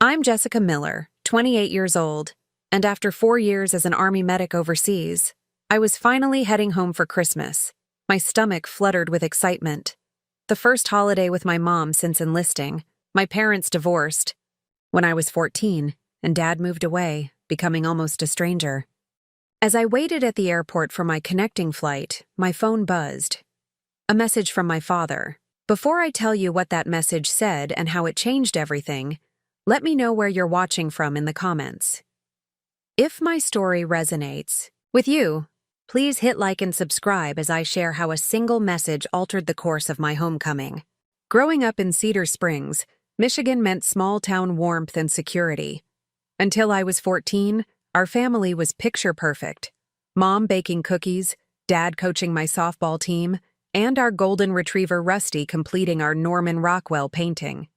I'm Jessica Miller, 28 years old, and after 4 years as an Army medic overseas, I was finally heading home for Christmas. My stomach fluttered with excitement. The first holiday with my mom since enlisting. My parents divorced when I was 14, and Dad moved away, becoming almost a stranger. As I waited at the airport for my connecting flight, my phone buzzed. A message from my father. Before I tell you what that message said and how it changed everything, let me know where you're watching from in the comments. If my story resonates with you, please hit like and subscribe as I share how a single message altered the course of my homecoming. Growing up in Cedar Springs, Michigan meant small-town warmth and security. Until I was 14, our family was picture perfect. Mom baking cookies, Dad coaching my softball team, and our golden retriever Rusty completing our Norman Rockwell painting.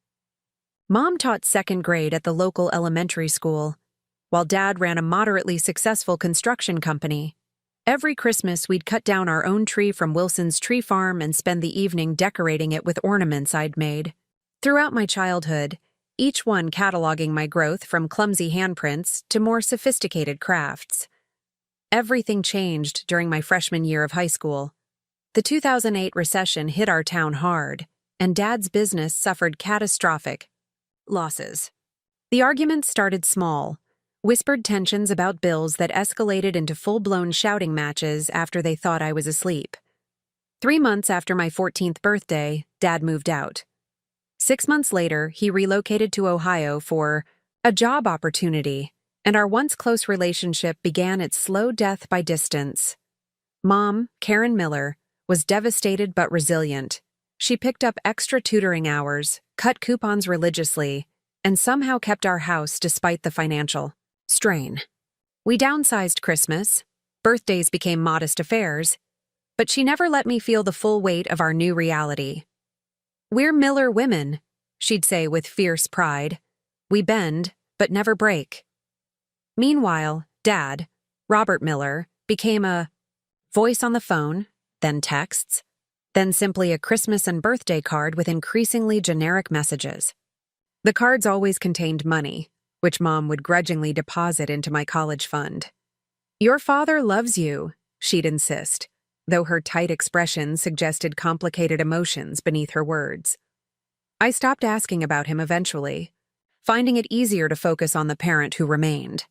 Mom taught second grade at the local elementary school, while Dad ran a moderately successful construction company. Every Christmas, we'd cut down our own tree from Wilson's tree farm and spend the evening decorating it with ornaments I'd made. Throughout my childhood, each one cataloging my growth from clumsy handprints to more sophisticated crafts. Everything changed during my freshman year of high school. The 2008 recession hit our town hard, and Dad's business suffered catastrophic losses. The arguments started small, whispered tensions about bills that escalated into full-blown shouting matches after they thought I was asleep. 3 months after my 14th birthday, Dad moved out. 6 months later, he relocated to Ohio for a job opportunity, and our once close relationship began its slow death by distance. Mom, Karen Miller, was devastated but resilient. She picked up extra tutoring hours, cut coupons religiously, and somehow kept our house despite the financial strain. We downsized Christmas, birthdays became modest affairs, but she never let me feel the full weight of our new reality. "We're Miller women," she'd say with fierce pride. "We bend, but never break." Meanwhile, Dad, Robert Miller, became a voice on the phone, then texts, then simply a Christmas and birthday card with increasingly generic messages. The cards always contained money, which Mom would grudgingly deposit into my college fund. "Your father loves you," she'd insist, though her tight expression suggested complicated emotions beneath her words. I stopped asking about him eventually, finding it easier to focus on the parent who remained.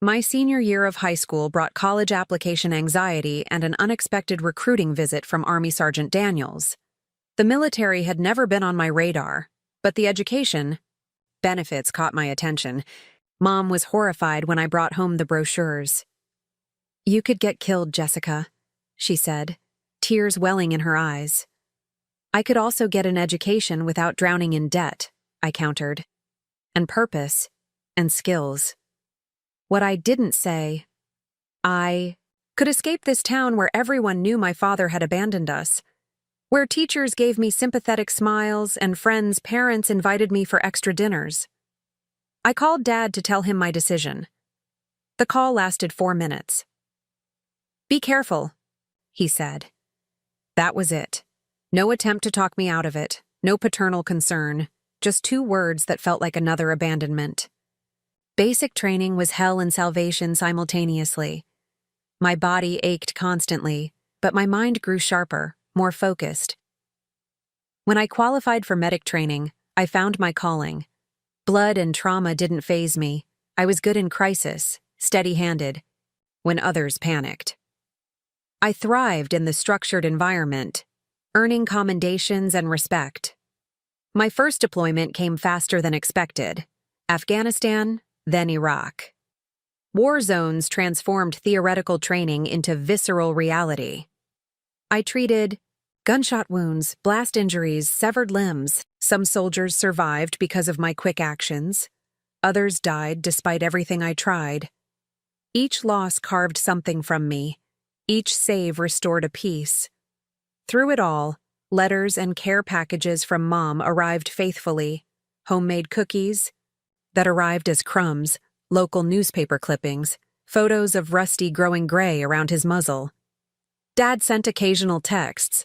My senior year of high school brought college application anxiety and an unexpected recruiting visit from Army Sergeant Daniels. The military had never been on my radar, but the education benefits caught my attention. Mom was horrified when I brought home the brochures. "You could get killed, Jessica," she said, tears welling in her eyes. "I could also get an education without drowning in debt," I countered. "And purpose, and skills." What I didn't say, I could escape this town where everyone knew my father had abandoned us, where teachers gave me sympathetic smiles and friends' parents invited me for extra dinners. I called Dad to tell him my decision. The call lasted 4 minutes. "Be careful," he said. That was it. No attempt to talk me out of it, no paternal concern, just 2 words that felt like another abandonment. Basic training was hell and salvation simultaneously. My body ached constantly, but my mind grew sharper, more focused. When I qualified for medic training, I found my calling. Blood and trauma didn't faze me. I was good in crisis, steady-handed, when others panicked. I thrived in the structured environment, earning commendations and respect. My first deployment came faster than expected. Afghanistan, then Iraq. War zones transformed theoretical training into visceral reality. I treated gunshot wounds, blast injuries, severed limbs. Some soldiers survived because of my quick actions. Others died despite everything I tried. Each loss carved something from me. Each save restored a piece. Through it all, letters and care packages from Mom arrived faithfully. Homemade cookies that arrived as crumbs, local newspaper clippings, photos of Rusty growing gray around his muzzle. Dad sent occasional texts.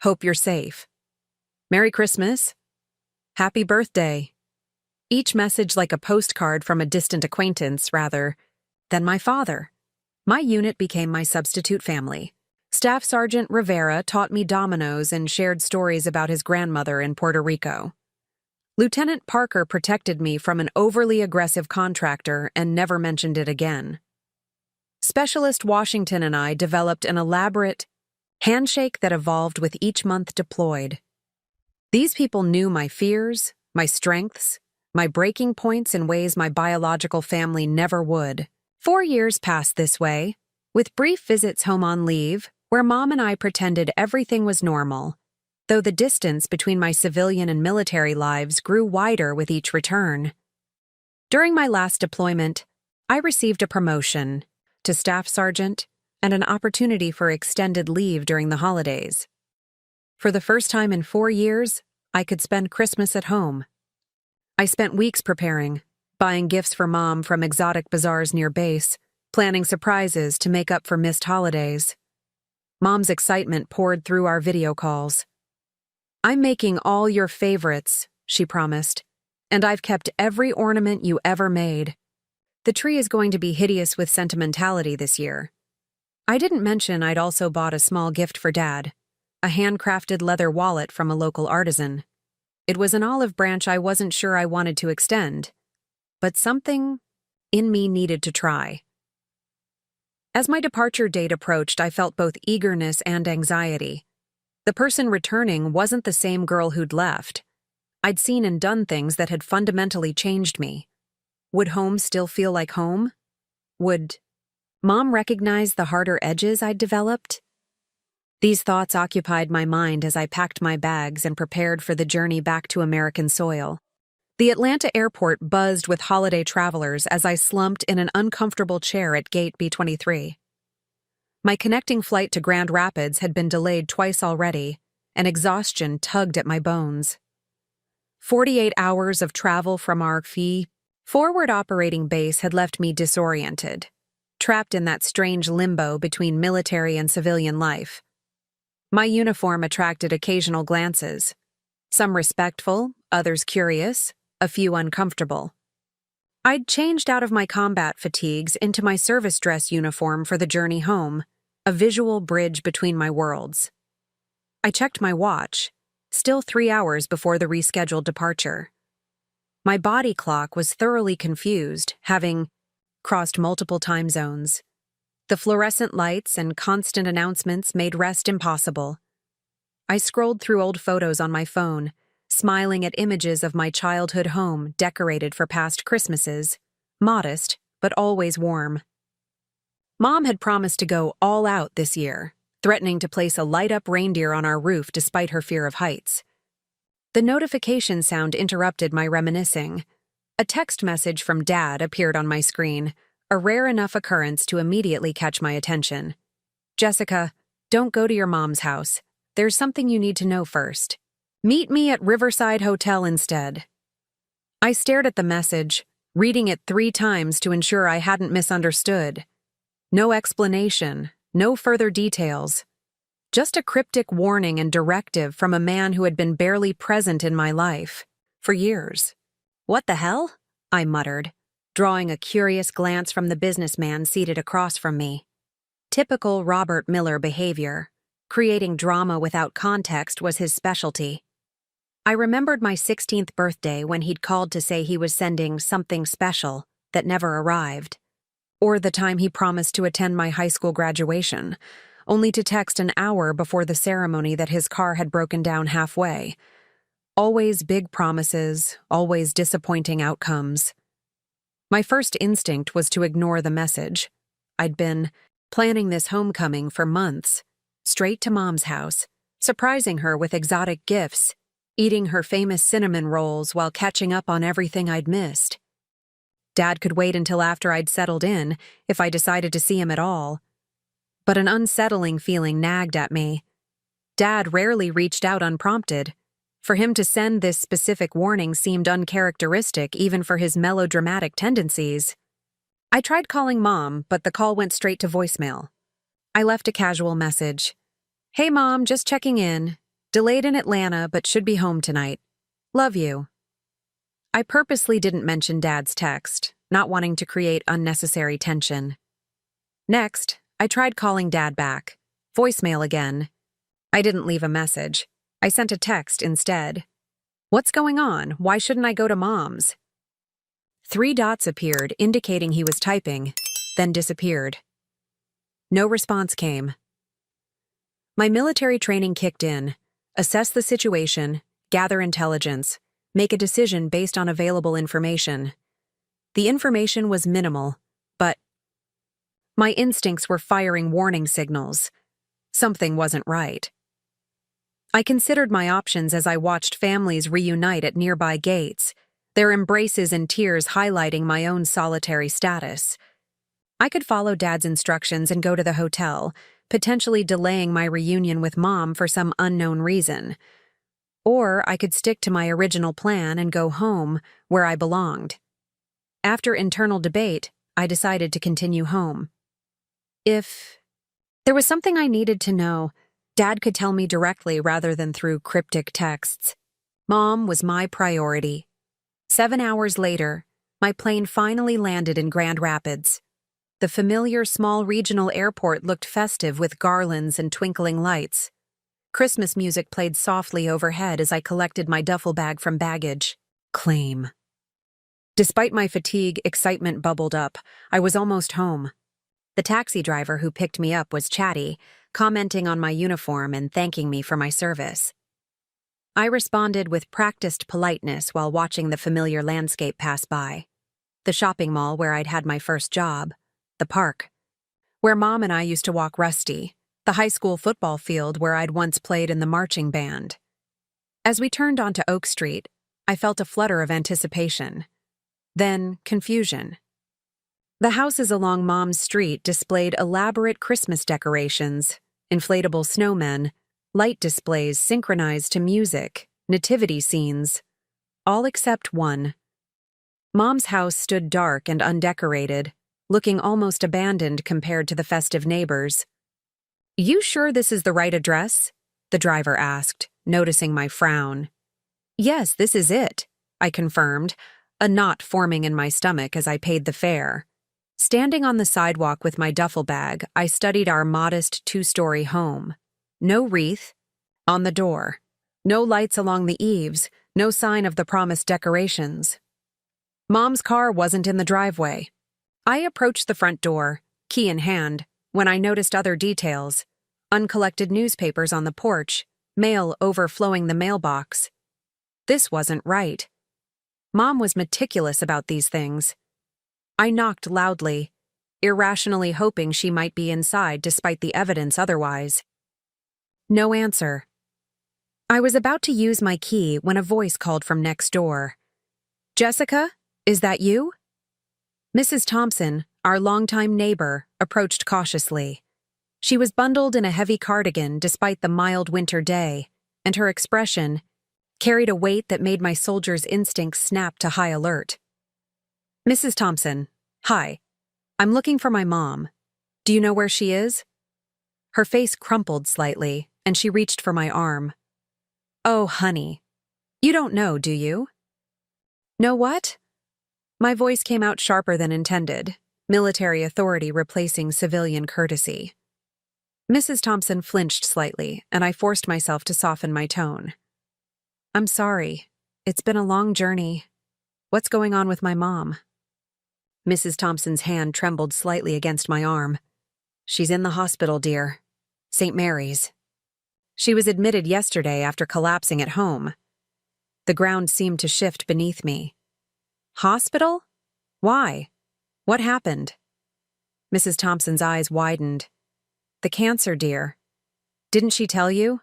"Hope you're safe. Merry Christmas. Happy birthday." each message like a postcard from a distant acquaintance rather than my father. My unit became my substitute family. Staff Sergeant Rivera taught me dominoes and shared stories about his grandmother in Puerto Rico. Lieutenant Parker protected me from an overly aggressive contractor and never mentioned it again. Specialist Washington and I developed an elaborate handshake that evolved with each month deployed. These people knew my fears, my strengths, my breaking points in ways my biological family never would. 4 years passed this way, with brief visits home on leave, where Mom and I pretended everything was normal, though the distance between my civilian and military lives grew wider with each return. During my last deployment, I received a promotion to Staff Sergeant and an opportunity for extended leave during the holidays. For the first time in 4 years, I could spend Christmas at home. I spent weeks preparing, buying gifts for Mom from exotic bazaars near base, planning surprises to make up for missed holidays. Mom's excitement poured through our video calls. "I'm making all your favorites," she promised, "and I've kept every ornament you ever made. The tree is going to be hideous with sentimentality this year." I didn't mention I'd also bought a small gift for Dad, a handcrafted leather wallet from a local artisan. It was an olive branch I wasn't sure I wanted to extend, but something in me needed to try. As my departure date approached, I felt both eagerness and anxiety. The person returning wasn't the same girl who'd left. I'd seen and done things that had fundamentally changed me. Would home still feel like home? Would Mom recognize the harder edges I'd developed? These thoughts occupied my mind as I packed my bags and prepared for the journey back to American soil. The Atlanta airport buzzed with holiday travelers as I slumped in an uncomfortable chair at gate B-23. My connecting flight to Grand Rapids had been delayed twice already, and exhaustion tugged at my bones. 48 hours of travel from our forward operating base had left me disoriented, trapped in that strange limbo between military and civilian life. My uniform attracted occasional glances, some respectful, others curious, a few uncomfortable. I'd changed out of my combat fatigues into my service dress uniform for the journey home, a visual bridge between my worlds. I checked my watch, still 3 hours before the rescheduled departure. My body clock was thoroughly confused, having crossed multiple time zones. The fluorescent lights and constant announcements made rest impossible. I scrolled through old photos on my phone, smiling at images of my childhood home decorated for past Christmases, modest but always warm. Mom had promised to go all out this year, threatening to place a light-up reindeer on our roof despite her fear of heights. The notification sound interrupted my reminiscing. A text message from Dad appeared on my screen, a rare enough occurrence to immediately catch my attention. "Jessica, don't go to your mom's house. There's something you need to know first. Meet me at Riverside Hotel instead." I stared at the message, reading it 3 times to ensure I hadn't misunderstood. No explanation, no further details. Just a cryptic warning and directive from a man who had been barely present in my life for years. "What the hell?" I muttered, drawing a curious glance from the businessman seated across from me. Typical Robert Miller behavior. Creating drama without context was his specialty. I remembered my 16th birthday when he'd called to say he was sending something special that never arrived. Or the time he promised to attend my high school graduation, only to text an hour before the ceremony that his car had broken down halfway. Always big promises, always disappointing outcomes. My first instinct was to ignore the message. I'd been planning this homecoming for months, straight to Mom's house, surprising her with exotic gifts, eating her famous cinnamon rolls while catching up on everything I'd missed. Dad could wait until after I'd settled in, if I decided to see him at all. But an unsettling feeling nagged at me. Dad rarely reached out unprompted. For him to send this specific warning seemed uncharacteristic even for his melodramatic tendencies. I tried calling Mom, but the call went straight to voicemail. I left a casual message. "Hey Mom, just checking in. Delayed in Atlanta, but should be home tonight. Love you." I purposely didn't mention Dad's text, not wanting to create unnecessary tension. Next, I tried calling Dad back. Voicemail again. I didn't leave a message. I sent a text instead. What's going on? Why shouldn't I go to Mom's? 3 dots appeared, indicating he was typing, then disappeared. No response came. My military training kicked in. Assess the situation, gather intelligence, make a decision based on available information. The information was minimal, but my instincts were firing warning signals. Something wasn't right. I considered my options as I watched families reunite at nearby gates, their embraces and tears highlighting my own solitary status. I could follow Dad's instructions and go to the hotel, potentially delaying my reunion with Mom for some unknown reason. Or I could stick to my original plan and go home, where I belonged. After internal debate, I decided to continue home. If there was something I needed to know, Dad could tell me directly rather than through cryptic texts. Mom was my priority. 7 hours later, my plane finally landed in Grand Rapids. The familiar small regional airport looked festive with garlands and twinkling lights. Christmas music played softly overhead as I collected my duffel bag from baggage claim. Despite my fatigue, excitement bubbled up. I was almost home. The taxi driver who picked me up was chatty, commenting on my uniform and thanking me for my service. I responded with practiced politeness while watching the familiar landscape pass by. The shopping mall where I'd had my first job, the park, where Mom and I used to walk rusty, the high school football field where I'd once played in the marching band. As we turned onto Oak Street, I felt a flutter of anticipation. Then confusion. The houses along Mom's street displayed elaborate Christmas decorations, inflatable snowmen, light displays synchronized to music, nativity scenes, all except one. Mom's house stood dark and undecorated, looking almost abandoned compared to the festive neighbors. "You sure this is the right address?" the driver asked, noticing my frown. "Yes, this is it," I confirmed, a knot forming in my stomach as I paid the fare. Standing on the sidewalk with my duffel bag, I studied our modest 2-story home. No wreath on the door, no lights along the eaves, no sign of the promised decorations. Mom's car wasn't in the driveway. I approached the front door, key in hand, when I noticed other details: uncollected newspapers on the porch, mail overflowing the mailbox. This wasn't right. Mom was meticulous about these things. I knocked loudly, irrationally hoping she might be inside despite the evidence otherwise. No answer. I was about to use my key when a voice called from next door. "Jessica, is that you?" Mrs. Thompson, our longtime neighbor, approached cautiously. She was bundled in a heavy cardigan despite the mild winter day, and her expression carried a weight that made my soldier's instincts snap to high alert. "Mrs. Thompson, hi. I'm looking for my mom. Do you know where she is?" Her face crumpled slightly, and she reached for my arm. "Oh, honey. You don't know, do you?" "Know what?" My voice came out sharper than intended, military authority replacing civilian courtesy. Mrs. Thompson flinched slightly, and I forced myself to soften my tone. "I'm sorry. It's been a long journey. What's going on with my mom?" Mrs. Thompson's hand trembled slightly against my arm. "She's in the hospital, dear. St. Mary's. She was admitted yesterday after collapsing at home." The ground seemed to shift beneath me. "Hospital? Why? What happened?" Mrs. Thompson's eyes widened. "The cancer, dear. Didn't she tell you?"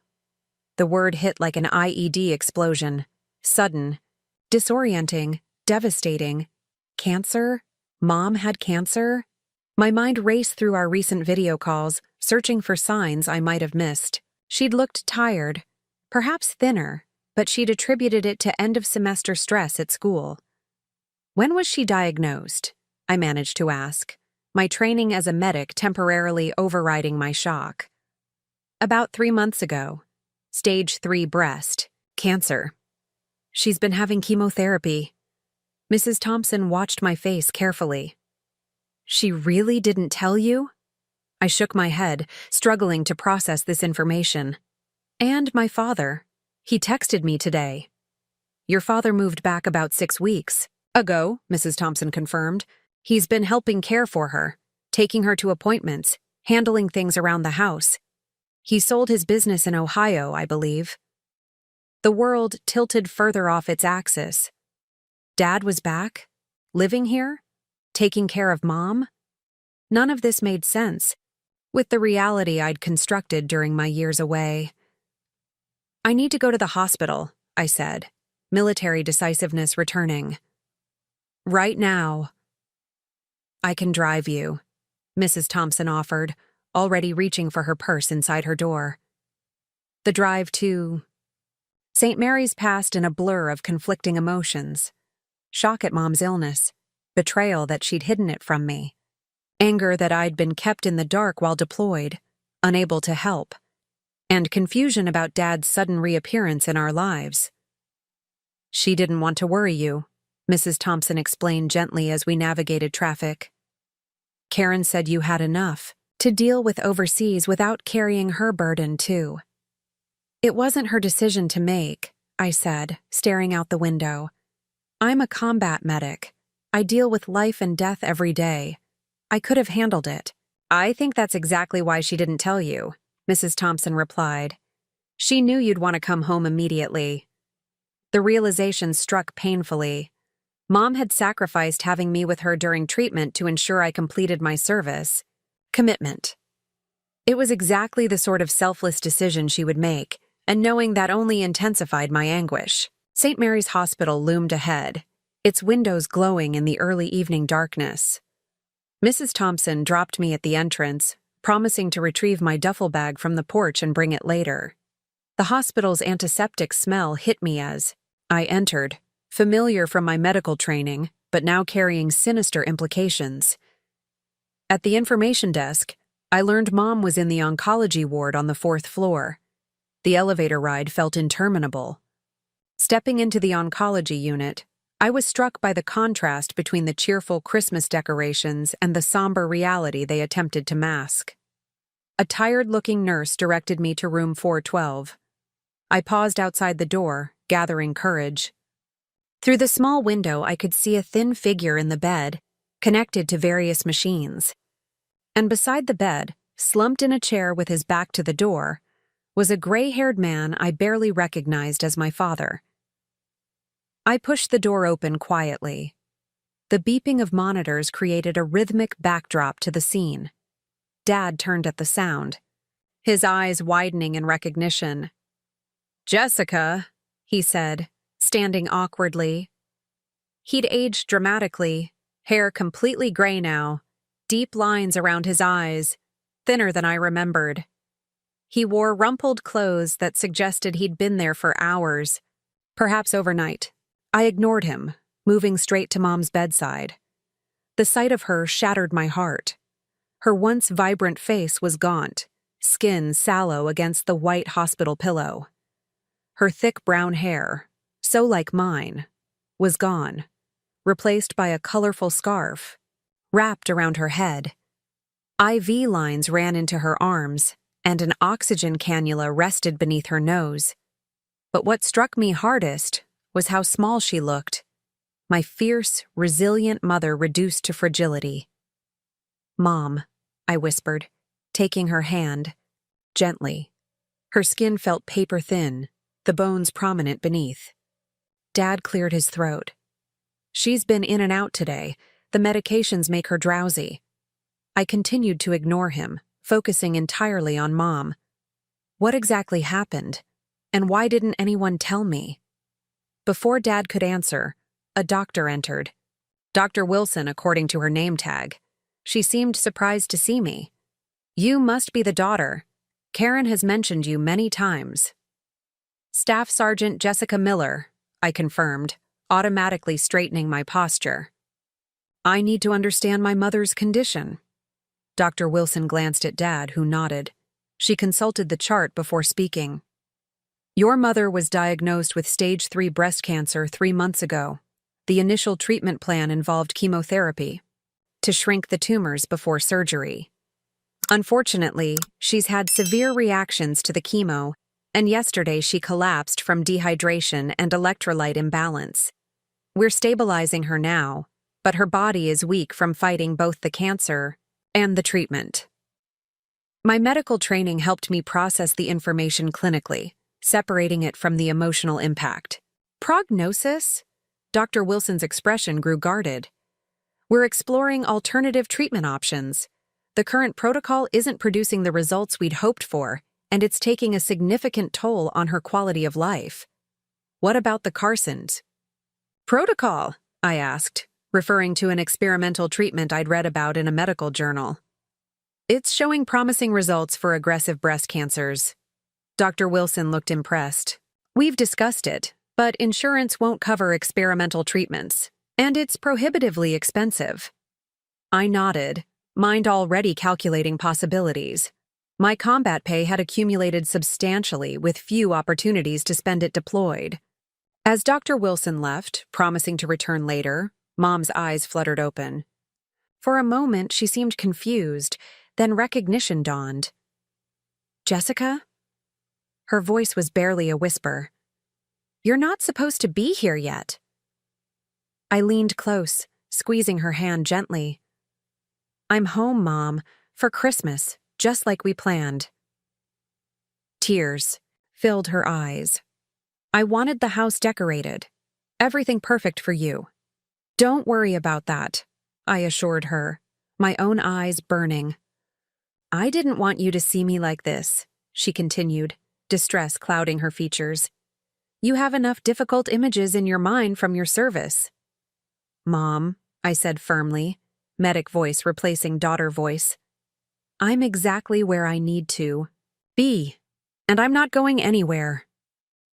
The word hit like an IED explosion. Sudden, disorienting, devastating. Cancer? Mom had cancer? My mind raced through our recent video calls, searching for signs I might have missed. She'd looked tired, perhaps thinner, but she'd attributed it to end-of-semester stress at school. "When was she diagnosed?" I managed to ask, my training as a medic temporarily overriding my shock. "About 3 months ago. Stage 3 breast cancer. She's been having chemotherapy. Mrs. Thompson watched my face carefully. She really didn't tell you? I shook my head, struggling to process this information. And my father. He texted me today. Your father moved back about 6 weeks ago, Mrs. Thompson confirmed. He's been helping care for her, taking her to appointments, handling things around the house. He sold his business in Ohio, I believe. The world tilted further off its axis. Dad was back? Living here? Taking care of Mom? None of this made sense, with the reality I'd constructed during my years away. I need to go to the hospital, I said, military decisiveness returning. Right now. I can drive you, Mrs. Thompson offered, already reaching for her purse inside her door. The drive to St. Mary's passed in a blur of conflicting emotions. Shock at Mom's illness, betrayal that she'd hidden it from me, anger that I'd been kept in the dark while deployed, unable to help, and confusion about Dad's sudden reappearance in our lives. She didn't want to worry you, Mrs. Thompson explained gently as we navigated traffic. Karen said you had enough to deal with overseas without carrying her burden, too. It wasn't her decision to make, I said, staring out the window. I'm a combat medic. I deal with life and death every day. I could have handled it. I think that's exactly why she didn't tell you, Mrs. Thompson replied. She knew you'd want to come home immediately. The realization struck painfully. Mom had sacrificed having me with her during treatment to ensure I completed my service. Commitment. It was exactly the sort of selfless decision she would make, and knowing that only intensified my anguish. St. Mary's Hospital loomed ahead, its windows glowing in the early evening darkness. Mrs. Thompson dropped me at the entrance, promising to retrieve my duffel bag from the porch and bring it later. The hospital's antiseptic smell hit me as I entered, familiar from my medical training, but now carrying sinister implications. At the information desk, I learned Mom was in the oncology ward on the 4th floor. The elevator ride felt interminable. Stepping into the oncology unit, I was struck by the contrast between the cheerful Christmas decorations and the somber reality they attempted to mask. A tired-looking nurse directed me to room 412. I paused outside the door, gathering courage. Through the small window, I could see a thin figure in the bed, connected to various machines. And beside the bed, slumped in a chair with his back to the door, was a gray-haired man I barely recognized as my father. I pushed the door open quietly. The beeping of monitors created a rhythmic backdrop to the scene. Dad turned at the sound, his eyes widening in recognition. "Jessica," he said, standing awkwardly. He'd aged dramatically, hair completely gray now, deep lines around his eyes, thinner than I remembered. He wore rumpled clothes that suggested he'd been there for hours, perhaps overnight. I ignored him, moving straight to Mom's bedside. The sight of her shattered my heart. Her once vibrant face was gaunt, skin sallow against the white hospital pillow. Her thick brown hair, so like mine, was gone, replaced by a colorful scarf, wrapped around her head. IV lines ran into her arms, and an oxygen cannula rested beneath her nose. But what struck me hardest was how small she looked, my fierce, resilient mother reduced to fragility. "Mom," I whispered, taking her hand, gently. Her skin felt paper-thin, the bones prominent beneath. Dad cleared his throat. "She's been in and out today. The medications make her drowsy." I continued to ignore him, focusing entirely on Mom. What exactly happened, and why didn't anyone tell me? Before Dad could answer, a doctor entered. Dr. Wilson, according to her name tag. She seemed surprised to see me. "You must be the daughter. Karen has mentioned you many times." "Staff Sergeant Jessica Miller," I confirmed, automatically straightening my posture. "I need to understand my mother's condition." Dr. Wilson glanced at Dad, who nodded. She consulted the chart before speaking. "Your mother was diagnosed with stage 3 breast cancer 3 months ago. The initial treatment plan involved chemotherapy to shrink the tumors before surgery. Unfortunately, she's had severe reactions to the chemo, and yesterday she collapsed from dehydration and electrolyte imbalance. We're stabilizing her now, but her body is weak from fighting both the cancer and the treatment. My medical training helped me process the information clinically, separating it from the emotional impact. Prognosis? Dr. Wilson's expression grew guarded. We're exploring alternative treatment options. The current protocol isn't producing the results we'd hoped for, and it's taking a significant toll on her quality of life. What about the Carsons? Protocol? I asked, referring to an experimental treatment I'd read about in a medical journal. It's showing promising results for aggressive breast cancers. Dr. Wilson looked impressed. We've discussed it, but insurance won't cover experimental treatments, and it's prohibitively expensive. I nodded, mind already calculating possibilities. My combat pay had accumulated substantially with few opportunities to spend it deployed. As Dr. Wilson left, promising to return later, Mom's eyes fluttered open. For a moment, she seemed confused, then recognition dawned. Jessica? Her voice was barely a whisper. You're not supposed to be here yet. I leaned close, squeezing her hand gently. I'm home, Mom, for Christmas, just like we planned. Tears filled her eyes. I wanted the house decorated. Everything perfect for you. Don't worry about that, I assured her, my own eyes burning. I didn't want you to see me like this, she continued, distress clouding her features. You have enough difficult images in your mind from your service. Mom, I said firmly, medic voice replacing daughter voice. I'm exactly where I need to be, and I'm not going anywhere.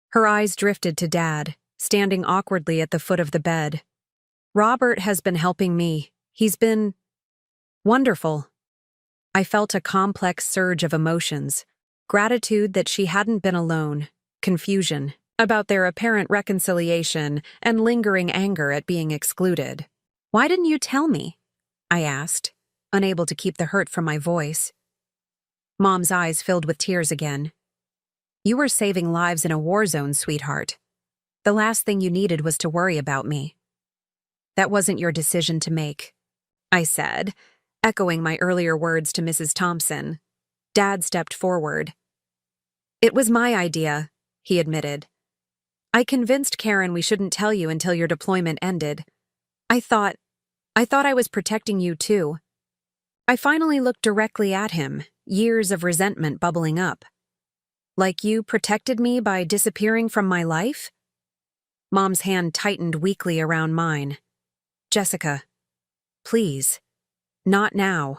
Her eyes drifted to Dad, standing awkwardly at the foot of the bed. Robert has been helping me. He's been wonderful. I felt a complex surge of emotions, gratitude that she hadn't been alone, confusion about their apparent reconciliation, and lingering anger at being excluded. Why didn't you tell me? I asked, unable to keep the hurt from my voice. Mom's eyes filled with tears again. You were saving lives in a war zone, sweetheart. The last thing you needed was to worry about me. That wasn't your decision to make, I said, echoing my earlier words to Mrs. Thompson. Dad stepped forward. It was my idea, he admitted. I convinced Karen we shouldn't tell you until your deployment ended. I thought I was protecting you too. I finally looked directly at him, years of resentment bubbling up. Like you protected me by disappearing from my life? Mom's hand tightened weakly around mine. Jessica, please, not now.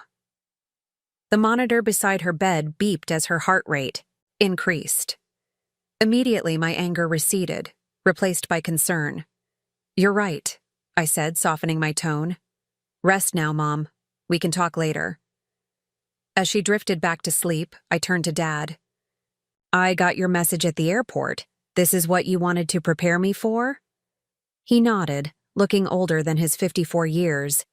The monitor beside her bed beeped as her heart rate increased. Immediately, my anger receded, replaced by concern. You're right, I said, softening my tone. Rest now, Mom. We can talk later. As she drifted back to sleep, I turned to Dad. I got your message at the airport. This is what you wanted to prepare me for? He nodded, looking older than his 54 years.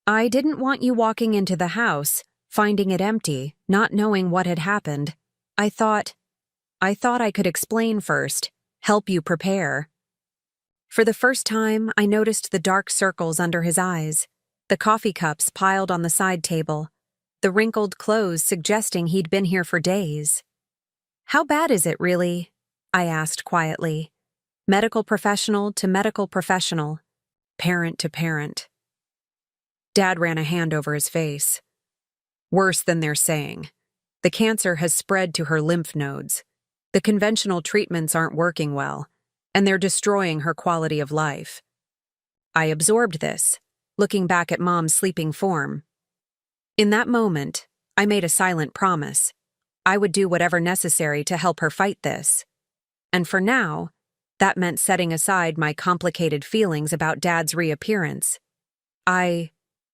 I didn't want you walking into the house, finding it empty, not knowing what had happened. I thought I could explain first, help you prepare. For the first time, I noticed the dark circles under his eyes, the coffee cups piled on the side table, the wrinkled clothes suggesting he'd been here for days. How bad is it, really? I asked quietly. Medical professional to medical professional, parent to parent. Dad ran a hand over his face. Worse than they're saying. The cancer has spread to her lymph nodes. The conventional treatments aren't working well, and they're destroying her quality of life. I absorbed this, looking back at Mom's sleeping form. In that moment, I made a silent promise. I would do whatever necessary to help her fight this. And for now, that meant setting aside my complicated feelings about Dad's reappearance. I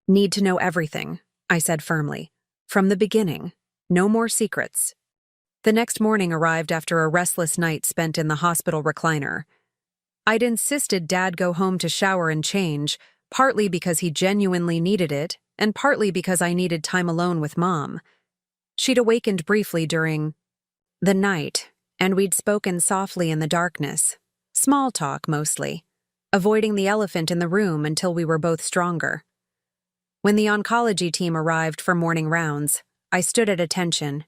need to know everything, I said firmly. From the beginning, no more secrets. The next morning arrived after a restless night spent in the hospital recliner. I'd insisted Dad go home to shower and change, partly because he genuinely needed it, and partly because I needed time alone with Mom. She'd awakened briefly during the night, and we'd spoken softly in the darkness. Small talk, mostly, avoiding the elephant in the room until we were both stronger. When the oncology team arrived for morning rounds, I stood at attention,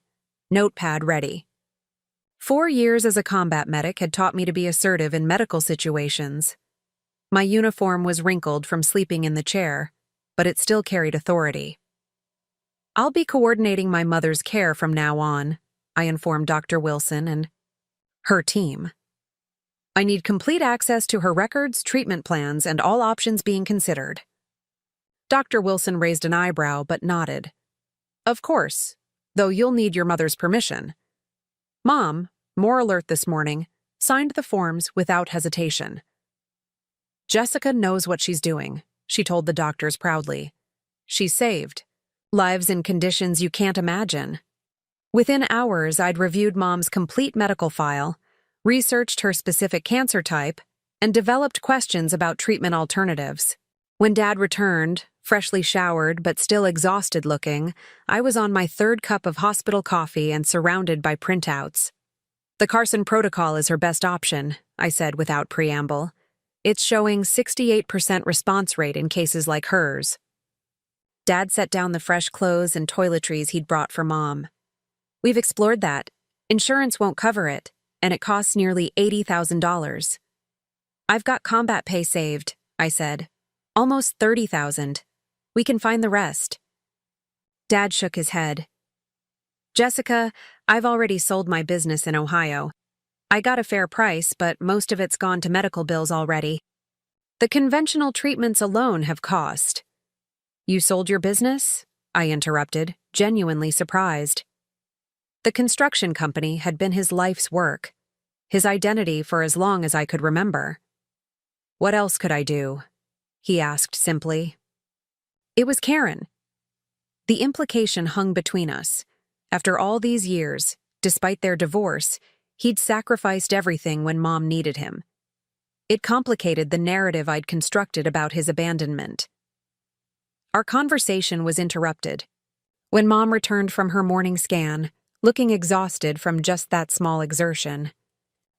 notepad ready. 4 years as a combat medic had taught me to be assertive in medical situations. My uniform was wrinkled from sleeping in the chair, but it still carried authority. "I'll be coordinating my mother's care from now on," I informed Dr. Wilson and her team. "I need complete access to her records, treatment plans, and all options being considered." Dr. Wilson raised an eyebrow but nodded. "Of course, though you'll need your mother's permission." Mom, more alert this morning, signed the forms without hesitation. "Jessica knows what she's doing," she told the doctors proudly. "She saved lives in conditions you can't imagine." Within hours, I'd reviewed Mom's complete medical file, researched her specific cancer type, and developed questions about treatment alternatives. When Dad returned, freshly showered but still exhausted looking, I was on my 3rd cup of hospital coffee and surrounded by printouts. "The Carson protocol is her best option," I said without preamble. "It's showing 68% response rate in cases like hers." Dad set down the fresh clothes and toiletries he'd brought for Mom. "We've explored that. Insurance won't cover it, and it costs nearly $80,000. "I've got combat pay saved," I said. "Almost $30,000. We can find the rest." Dad shook his head. "Jessica, I've already sold my business in Ohio. I got a fair price, but most of it's gone to medical bills already. The conventional treatments alone have cost." "You sold your business?" I interrupted, genuinely surprised. The construction company had been his life's work, his identity for as long as I could remember. "What else could I do?" he asked simply. It was Karen. The implication hung between us. After all these years, despite their divorce, he'd sacrificed everything when Mom needed him. It complicated the narrative I'd constructed about his abandonment. Our conversation was interrupted. When Mom returned from her morning scan, looking exhausted from just that small exertion,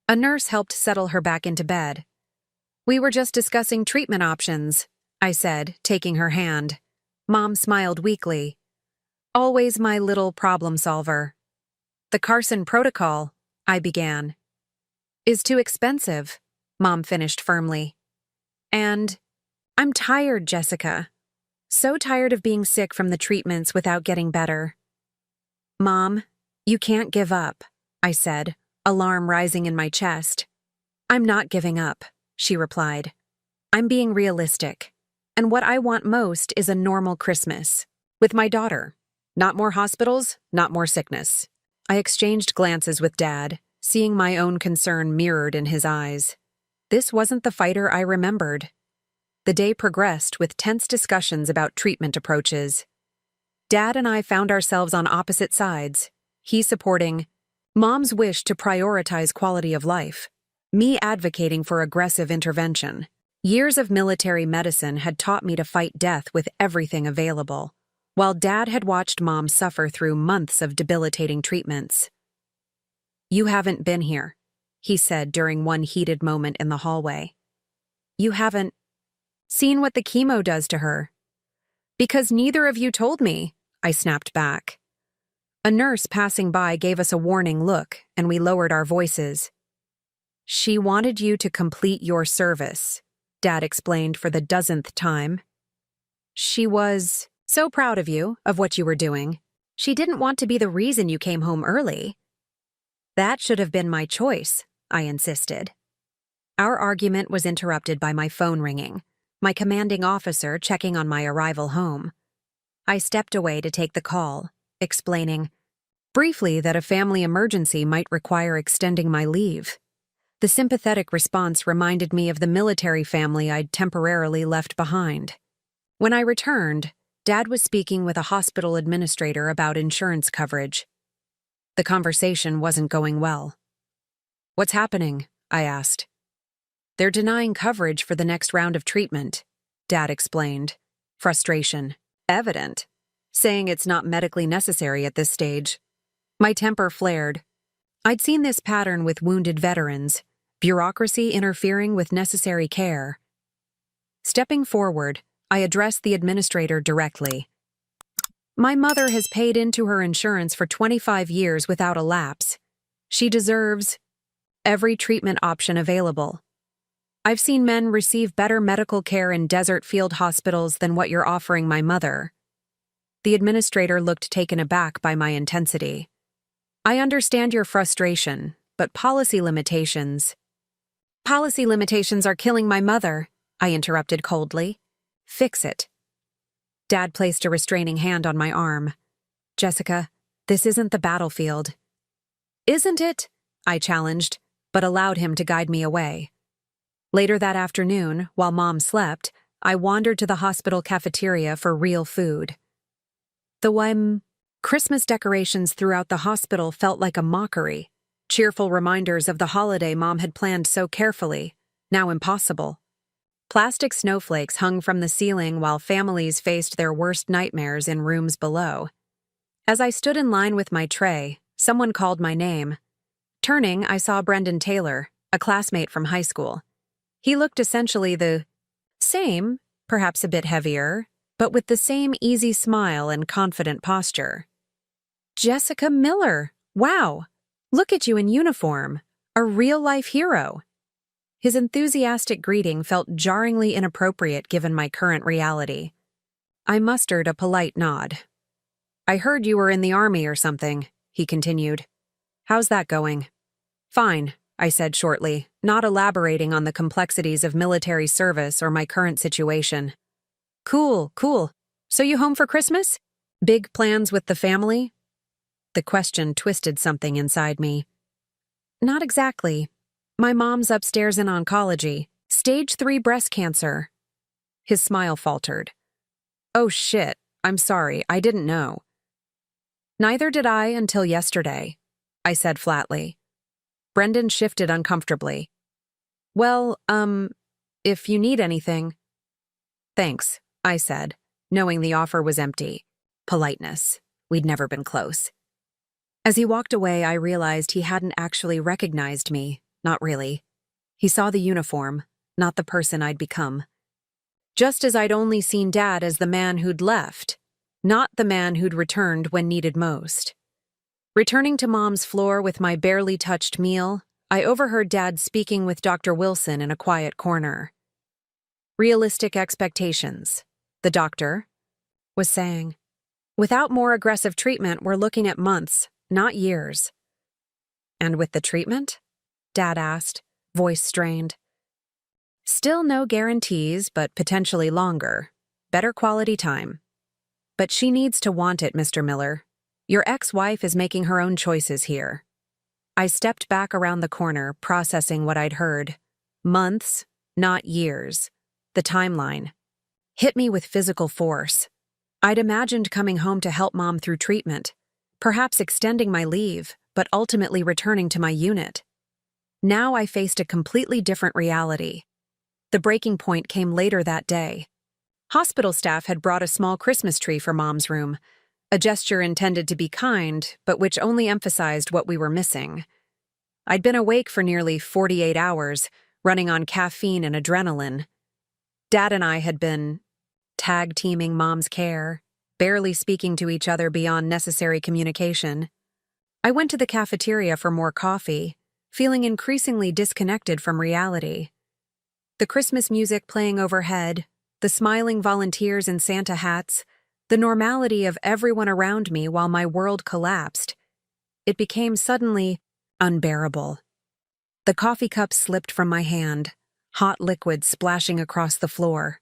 a nurse helped settle her back into bed. "We were just discussing treatment options," I said, taking her hand. Mom smiled weakly. "Always my little problem solver." "The Carson protocol," I began. "Is too expensive," Mom finished firmly. "And I'm tired, Jessica. So tired of being sick from the treatments without getting better." "Mom, you can't give up," I said, alarm rising in my chest. "I'm not giving up," she replied. "I'm being realistic. And what I want most is a normal Christmas. With my daughter. Not more hospitals, not more sickness." I exchanged glances with Dad, seeing my own concern mirrored in his eyes. This wasn't the fighter I remembered. The day progressed with tense discussions about treatment approaches. Dad and I found ourselves on opposite sides, he supporting Mom's wish to prioritize quality of life, me advocating for aggressive intervention. Years of military medicine had taught me to fight death with everything available, while Dad had watched Mom suffer through months of debilitating treatments. "You haven't been here," he said during one heated moment in the hallway. "You haven't seen what the chemo does to her." "Because neither of you told me," I snapped back. A nurse passing by gave us a warning look, and we lowered our voices. "She wanted you to complete your service," Dad explained for the 10th time. "She was so proud of you, of what you were doing. She didn't want to be the reason you came home early." "That should have been my choice," I insisted. Our argument was interrupted by my phone ringing, my commanding officer checking on my arrival home. I stepped away to take the call, explaining briefly that a family emergency might require extending my leave. The sympathetic response reminded me of the military family I'd temporarily left behind. When I returned, Dad was speaking with a hospital administrator about insurance coverage. The conversation wasn't going well. "What's happening?" I asked. They're denying coverage for the next round of treatment, Dad explained. Frustration evident, saying it's not medically necessary at this stage. My temper flared. I'd seen this pattern with wounded veterans, bureaucracy interfering with necessary care. Stepping forward, I addressed the administrator directly. My mother has paid into her insurance for 25 years without a lapse. She deserves every treatment option available. I've seen men receive better medical care in desert field hospitals than what you're offering my mother. The administrator looked taken aback by my intensity. I understand your frustration, but policy limitations are killing my mother, I interrupted coldly. Fix it. Dad placed a restraining hand on my arm. Jessica, this isn't the battlefield. Isn't it? I challenged, but allowed him to guide me away. Later that afternoon, while Mom slept, I wandered to the hospital cafeteria for real food. The Christmas decorations throughout the hospital felt like a mockery, cheerful reminders of the holiday Mom had planned so carefully, now impossible. Plastic snowflakes hung from the ceiling while families faced their worst nightmares in rooms below. As I stood in line with my tray, someone called my name. Turning, I saw Brendan Taylor, a classmate from high school. He looked essentially the same, perhaps a bit heavier, but with the same easy smile and confident posture. Jessica Miller! Wow! Look at you in uniform. A real-life hero. His enthusiastic greeting felt jarringly inappropriate given my current reality. I mustered a polite nod. I heard you were in the army or something, he continued. How's that going? Fine, I said shortly, not elaborating on the complexities of military service or my current situation. Cool. So you home for Christmas? Big plans with the family? The question twisted something inside me. Not exactly. My mom's upstairs in oncology, stage 3 breast cancer. His smile faltered. Oh shit, I'm sorry, I didn't know. Neither did I until yesterday, I said flatly. Brendan shifted uncomfortably. Well, if you need anything. Thanks, I said, knowing the offer was empty. Politeness. We'd never been close. As he walked away, I realized he hadn't actually recognized me. Not really. He saw the uniform, not the person I'd become. Just as I'd only seen Dad as the man who'd left, not the man who'd returned when needed most. Returning to Mom's floor with my barely touched meal, I overheard Dad speaking with Dr. Wilson in a quiet corner. Realistic expectations, the doctor was saying. Without more aggressive treatment, we're looking at months, not years. And with the treatment? Dad asked, voice strained. Still no guarantees, but potentially longer. Better quality time. But she needs to want it, Mr. Miller. Your ex-wife is making her own choices here. I stepped back around the corner, processing what I'd heard. Months, not years. The timeline hit me with physical force. I'd imagined coming home to help Mom through treatment, perhaps extending my leave, but ultimately returning to my unit. Now I faced a completely different reality. The breaking point came later that day. Hospital staff had brought a small Christmas tree for Mom's room, a gesture intended to be kind, but which only emphasized what we were missing. I'd been awake for nearly 48 hours, running on caffeine and adrenaline. Dad and I had been tag-teaming Mom's care, barely speaking to each other beyond necessary communication. I went to the cafeteria for more coffee, feeling increasingly disconnected from reality. The Christmas music playing overhead, the smiling volunteers in Santa hats, the normality of everyone around me while my world collapsed. It became suddenly unbearable. The coffee cup slipped from my hand, hot liquid splashing across the floor,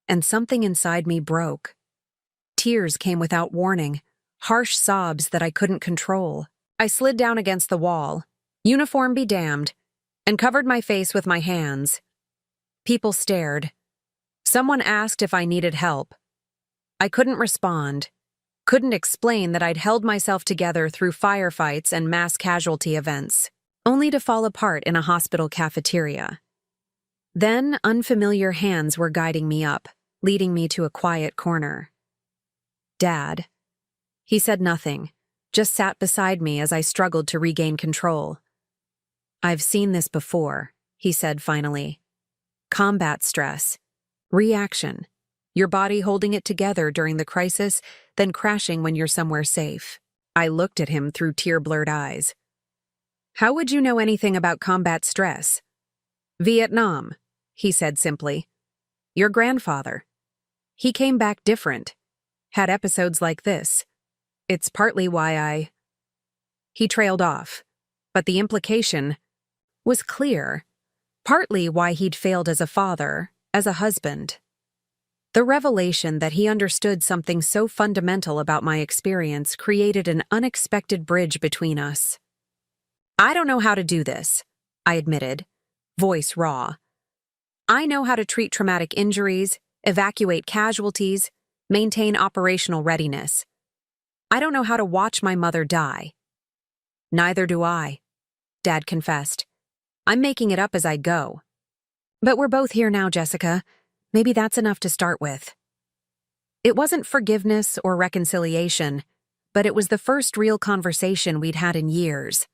and something inside me broke. Tears came without warning, harsh sobs that I couldn't control. I slid down against the wall, uniform be damned, and covered my face with my hands. People stared. Someone asked if I needed help. I couldn't respond, couldn't explain that I'd held myself together through firefights and mass casualty events, only to fall apart in a hospital cafeteria. Then unfamiliar hands were guiding me up, leading me to a quiet corner. Dad. He said nothing, just sat beside me as I struggled to regain control. I've seen this before, he said finally. Combat stress. Reaction. Your body holding it together during the crisis, then crashing when you're somewhere safe. I looked at him through tear-blurred eyes. How would you know anything about combat stress? Vietnam, he said simply. Your grandfather. He came back different. Had episodes like this. It's partly why He trailed off, but the implication was clear. Partly why he'd failed as a father, as a husband. The revelation that he understood something so fundamental about my experience created an unexpected bridge between us. I don't know how to do this, I admitted, voice raw. I know how to treat traumatic injuries, evacuate casualties, maintain operational readiness. I don't know how to watch my mother die. Neither do I, Dad confessed. I'm making it up as I go. But we're both here now, Jessica. Maybe that's enough to start with. It wasn't forgiveness or reconciliation, but it was the first real conversation we'd had in years.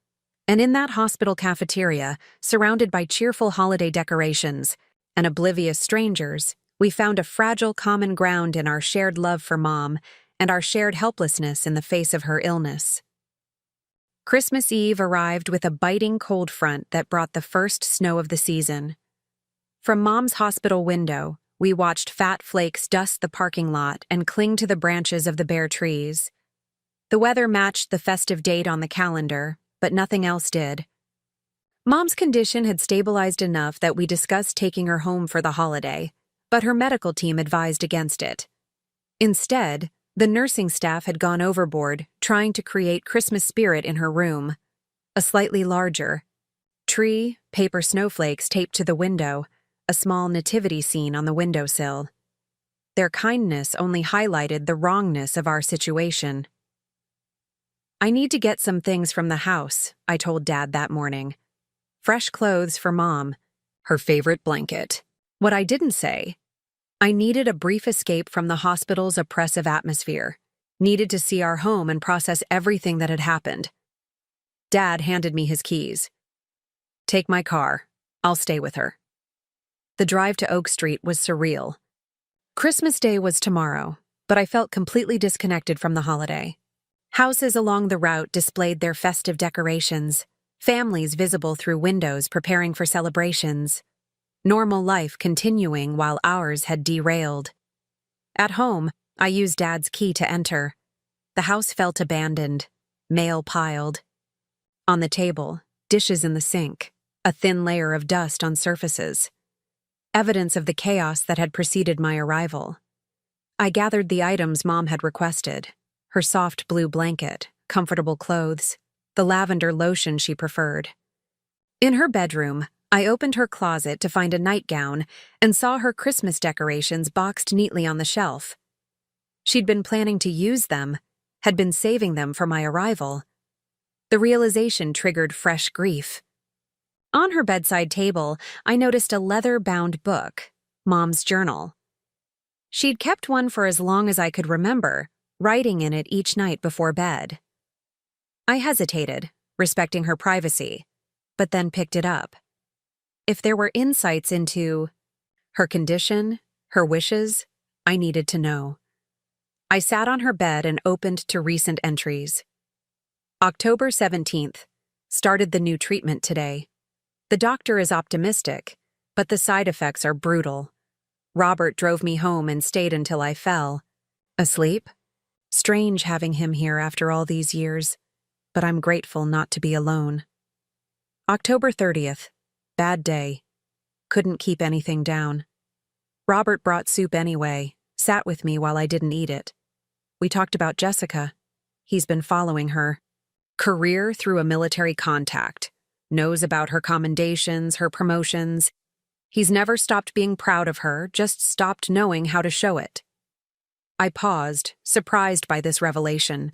And in that hospital cafeteria, surrounded by cheerful holiday decorations and oblivious strangers, we found a fragile common ground in our shared love for Mom and our shared helplessness in the face of her illness. Christmas Eve arrived with a biting cold front that brought the first snow of the season. From Mom's hospital window, we watched fat flakes dust the parking lot and cling to the branches of the bare trees. The weather matched the festive date on the calendar, but nothing else did. Mom's condition had stabilized enough that we discussed taking her home for the holiday, but her medical team advised against it. Instead, the nursing staff had gone overboard, trying to create Christmas spirit in her room. A slightly larger tree, paper snowflakes taped to the window, a small nativity scene on the windowsill. Their kindness only highlighted the wrongness of our situation. I need to get some things from the house, I told Dad that morning. Fresh clothes for Mom, her favorite blanket. What I didn't say, I needed a brief escape from the hospital's oppressive atmosphere, needed to see our home and process everything that had happened. Dad handed me his keys. Take my car. I'll stay with her. The drive to Oak Street was surreal. Christmas Day was tomorrow, but I felt completely disconnected from the holiday. Houses along the route displayed their festive decorations, families visible through windows preparing for celebrations. Normal life continuing while ours had derailed. At home, I used Dad's key to enter. The house felt abandoned, mail piled. On the table, dishes in the sink, a thin layer of dust on surfaces. Evidence of the chaos that had preceded my arrival. I gathered the items Mom had requested, her soft blue blanket, comfortable clothes, the lavender lotion she preferred. In her bedroom, I opened her closet to find a nightgown and saw her Christmas decorations boxed neatly on the shelf. She'd been planning to use them, had been saving them for my arrival. The realization triggered fresh grief. On her bedside table, I noticed a leather-bound book, Mom's journal. She'd kept one for as long as I could remember, writing in it each night before bed. I hesitated, respecting her privacy, but then picked it up. If there were insights into her condition, her wishes, I needed to know. I sat on her bed and opened to recent entries. October 17th. Started the new treatment today. The doctor is optimistic, but the side effects are brutal. Robert drove me home and stayed until I fell. Asleep? Strange having him here after all these years, but I'm grateful not to be alone. October 30th. Bad day. Couldn't keep anything down. Robert brought soup anyway, sat with me while I didn't eat it. We talked about Jessica. He's been following her. Career through a military contact. Knows about her commendations, her promotions. He's never stopped being proud of her, just stopped knowing how to show it. I paused, surprised by this revelation.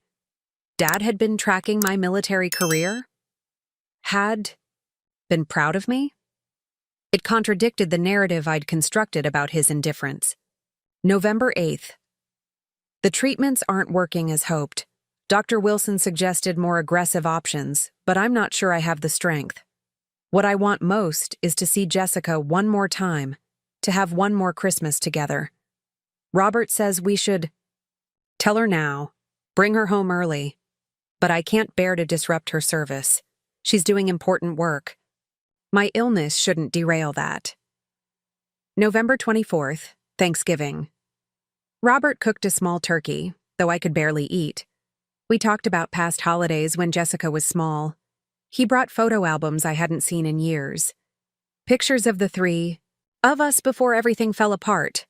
Dad had been tracking my military career? Had been proud of me? It contradicted the narrative I'd constructed about his indifference. November 8th. The treatments aren't working as hoped. Dr. Wilson suggested more aggressive options, but I'm not sure I have the strength. What I want most is to see Jessica one more time, to have one more Christmas together. Robert says we should tell her now, bring her home early. But I can't bear to disrupt her service. She's doing important work. My illness shouldn't derail that. November 24th, Thanksgiving. Robert cooked a small turkey, though I could barely eat. We talked about past holidays when Jessica was small. He brought photo albums I hadn't seen in years. Pictures of the three, of us before everything fell apart.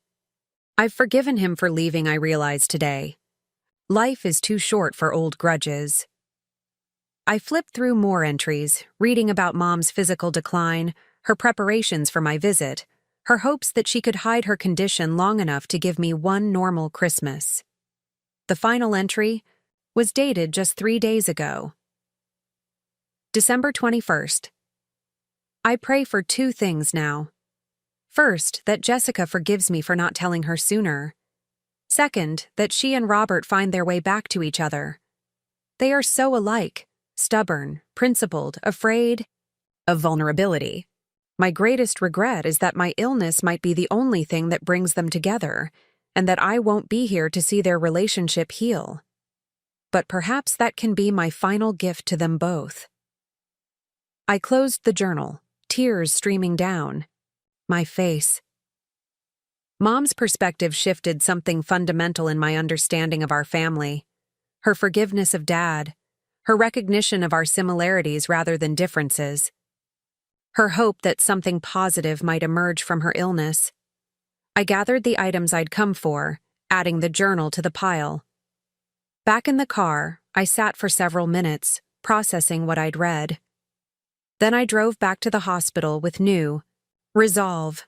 I've forgiven him for leaving, I realized today. Life is too short for old grudges. I flipped through more entries, reading about Mom's physical decline, her preparations for my visit, her hopes that she could hide her condition long enough to give me one normal Christmas. The final entry was dated just 3 days ago. December 21st. I pray for 2 things now. First, that Jessica forgives me for not telling her sooner. Second, that she and Robert find their way back to each other. They are so alike, stubborn, principled, afraid of vulnerability. My greatest regret is that my illness might be the only thing that brings them together, and that I won't be here to see their relationship heal. But perhaps that can be my final gift to them both. I closed the journal, tears streaming down. My face. Mom's perspective shifted something fundamental in my understanding of our family. Her forgiveness of Dad, her recognition of our similarities rather than differences, her hope that something positive might emerge from her illness. I gathered the items I'd come for, adding the journal to the pile. Back in the car, I sat for several minutes, processing what I'd read. Then I drove back to the hospital with new resolve.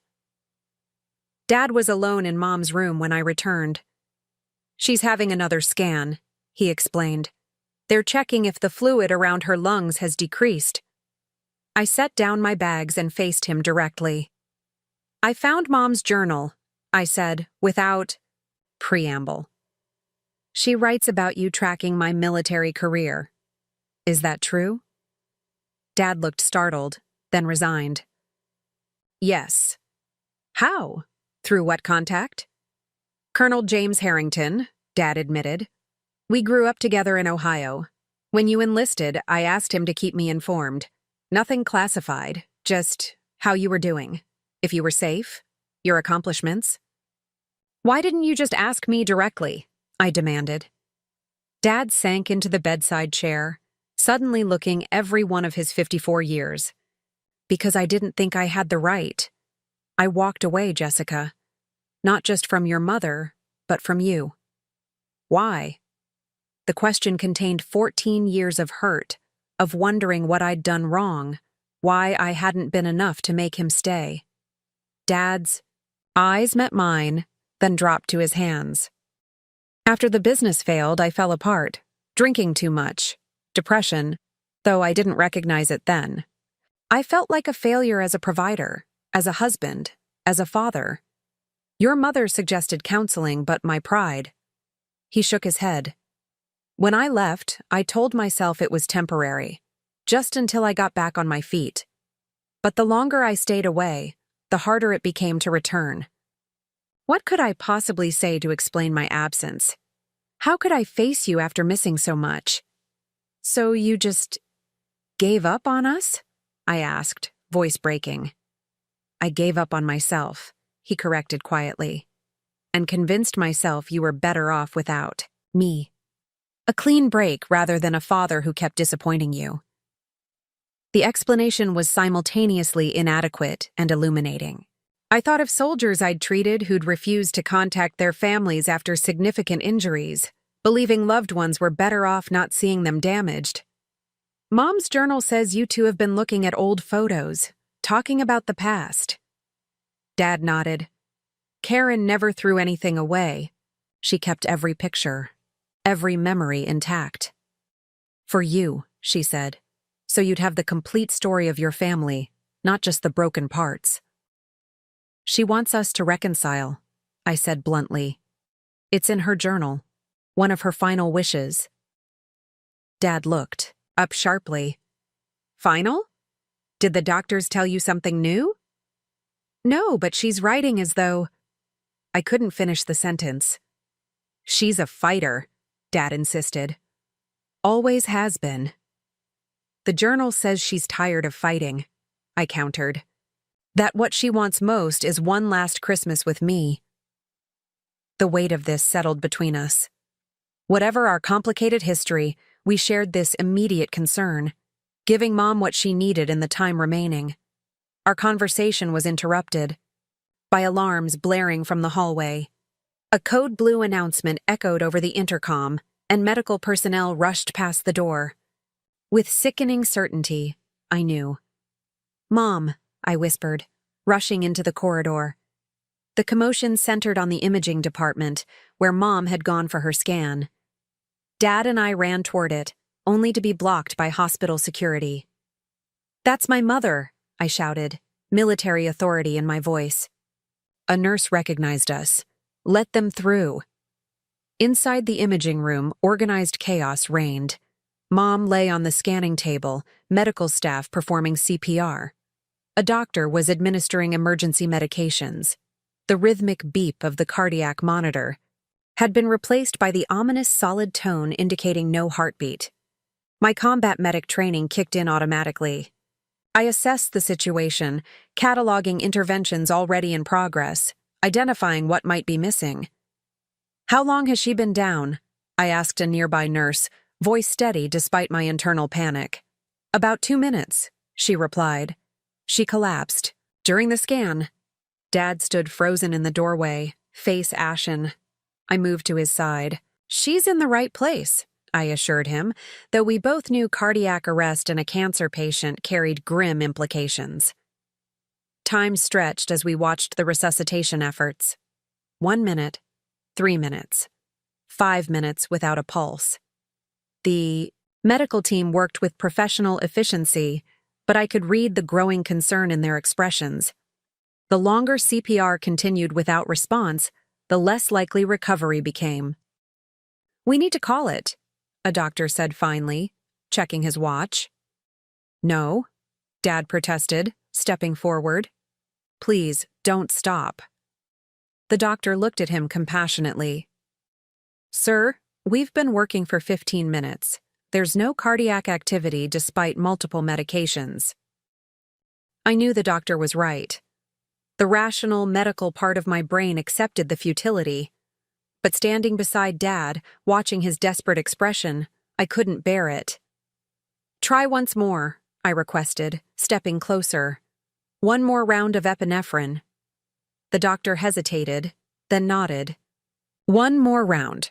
Dad was alone in Mom's room when I returned. She's having another scan, he explained. They're checking if the fluid around her lungs has decreased. I set down my bags and faced him directly. I found Mom's journal, I said, without preamble. She writes about you tracking my military career. Is that true? Dad looked startled, then resigned. Yes. How? Through what contact? Colonel James Harrington, Dad admitted. We grew up together in Ohio. When you enlisted, I asked him to keep me informed. Nothing classified, just how you were doing. If you were safe, your accomplishments. Why didn't you just ask me directly? I demanded. Dad sank into the bedside chair, suddenly looking every one of his 54 years. Because I didn't think I had the right. I walked away, Jessica. Not just from your mother, but from you. Why? The question contained 14 years of hurt, of wondering what I'd done wrong, why I hadn't been enough to make him stay. Dad's eyes met mine, then dropped to his hands. After the business failed, I fell apart, drinking too much, depression, though I didn't recognize it then. I felt like a failure as a provider, as a husband, as a father. Your mother suggested counseling, but my pride. He shook his head. When I left, I told myself it was temporary, just until I got back on my feet. But the longer I stayed away, the harder it became to return. What could I possibly say to explain my absence? How could I face you after missing so much? So you just gave up on us? I asked, voice breaking. I gave up on myself, he corrected quietly, and convinced myself you were better off without me. A clean break rather than a father who kept disappointing you. The explanation was simultaneously inadequate and illuminating. I thought of soldiers I'd treated who'd refused to contact their families after significant injuries, believing loved ones were better off not seeing them damaged. Mom's journal says you two have been looking at old photos, talking about the past. Dad nodded. Karen never threw anything away. She kept every picture, every memory intact. For you, she said, so you'd have the complete story of your family, not just the broken parts. She wants us to reconcile, I said bluntly. It's in her journal, one of her final wishes. Dad looked up sharply. Final? Did the doctors tell you something new? No, but she's writing as though... I couldn't finish the sentence. She's a fighter, Dad insisted. Always has been. The journal says she's tired of fighting, I countered. That what she wants most is one last Christmas with me. The weight of this settled between us. Whatever our complicated history, we shared this immediate concern, giving Mom what she needed in the time remaining. Our conversation was interrupted by alarms blaring from the hallway. A code blue announcement echoed over the intercom, and medical personnel rushed past the door. With sickening certainty, I knew. Mom, I whispered, rushing into the corridor. The commotion centered on the imaging department, where Mom had gone for her scan. Dad and I ran toward it, only to be blocked by hospital security. That's my mother, I shouted, military authority in my voice. A nurse recognized us. Let them through. Inside the imaging room, organized chaos reigned. Mom lay on the scanning table, medical staff performing CPR. A doctor was administering emergency medications. The rhythmic beep of the cardiac monitor had been replaced by the ominous solid tone indicating no heartbeat. My combat medic training kicked in automatically. I assessed the situation, cataloging interventions already in progress, identifying what might be missing. How long has she been down? I asked a nearby nurse, voice steady despite my internal panic. About 2 minutes, she replied. She collapsed. During the scan. Dad stood frozen in the doorway, face ashen. I moved to his side. She's in the right place, I assured him, though we both knew cardiac arrest in a cancer patient carried grim implications. Time stretched as we watched the resuscitation efforts. 1 minute, 3 minutes, 5 minutes without a pulse. The medical team worked with professional efficiency, but I could read the growing concern in their expressions. The longer CPR continued without response, the less likely recovery became. We need to call it, a doctor said finally, checking his watch. No, Dad protested, stepping forward. Please, don't stop. The doctor looked at him compassionately. Sir, we've been working for 15 minutes. There's no cardiac activity despite multiple medications. I knew the doctor was right. The rational, medical part of my brain accepted the futility. But standing beside Dad, watching his desperate expression, I couldn't bear it. Try once more, I requested, stepping closer. One more round of epinephrine. The doctor hesitated, then nodded. One more round.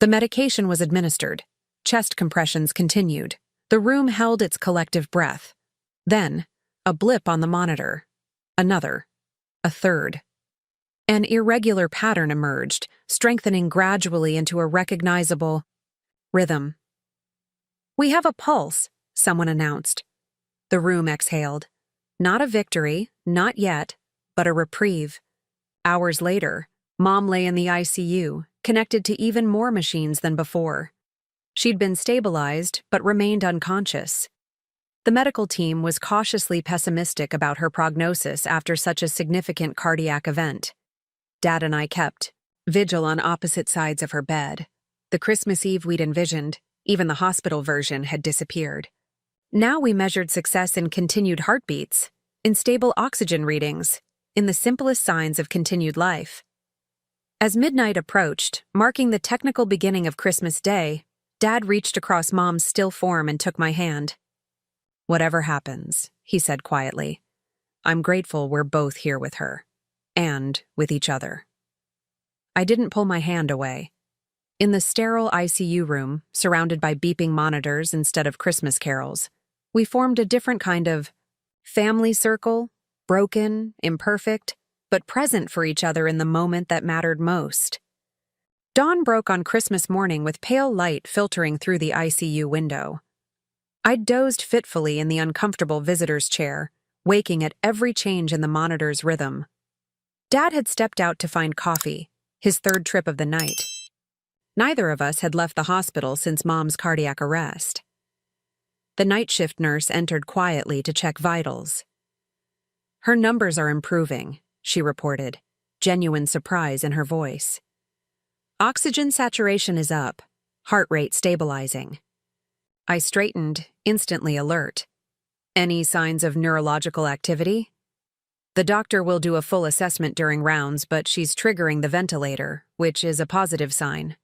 The medication was administered. Chest compressions continued. The room held its collective breath. Then, a blip on the monitor. Another. A third. An irregular pattern emerged, strengthening gradually into a recognizable rhythm. We have a pulse, someone announced. The room exhaled. Not a victory, not yet, but a reprieve. Hours later, Mom lay in the ICU, connected to even more machines than before. She'd been stabilized, but remained unconscious. The medical team was cautiously pessimistic about her prognosis after such a significant cardiac event. Dad and I kept vigil on opposite sides of her bed. The Christmas Eve we'd envisioned, even the hospital version, had disappeared. Now we measured success in continued heartbeats, in stable oxygen readings, in the simplest signs of continued life. As midnight approached, marking the technical beginning of Christmas Day, Dad reached across Mom's still form and took my hand. Whatever happens, he said quietly, I'm grateful we're both here with her. And with each other. I didn't pull my hand away. In the sterile ICU room, surrounded by beeping monitors instead of Christmas carols, we formed a different kind of family circle, broken, imperfect, but present for each other in the moment that mattered most. Dawn broke on Christmas morning with pale light filtering through the ICU window. I'd dozed fitfully in the uncomfortable visitor's chair, waking at every change in the monitor's rhythm. Dad had stepped out to find coffee, his third trip of the night. Neither of us had left the hospital since Mom's cardiac arrest. The night shift nurse entered quietly to check vitals. "Her numbers are improving," she reported, genuine surprise in her voice. "Oxygen saturation is up, heart rate stabilizing." I straightened, instantly alert. "Any signs of neurological activity?" "The doctor will do a full assessment during rounds, but she's triggering the ventilator, which is a positive sign."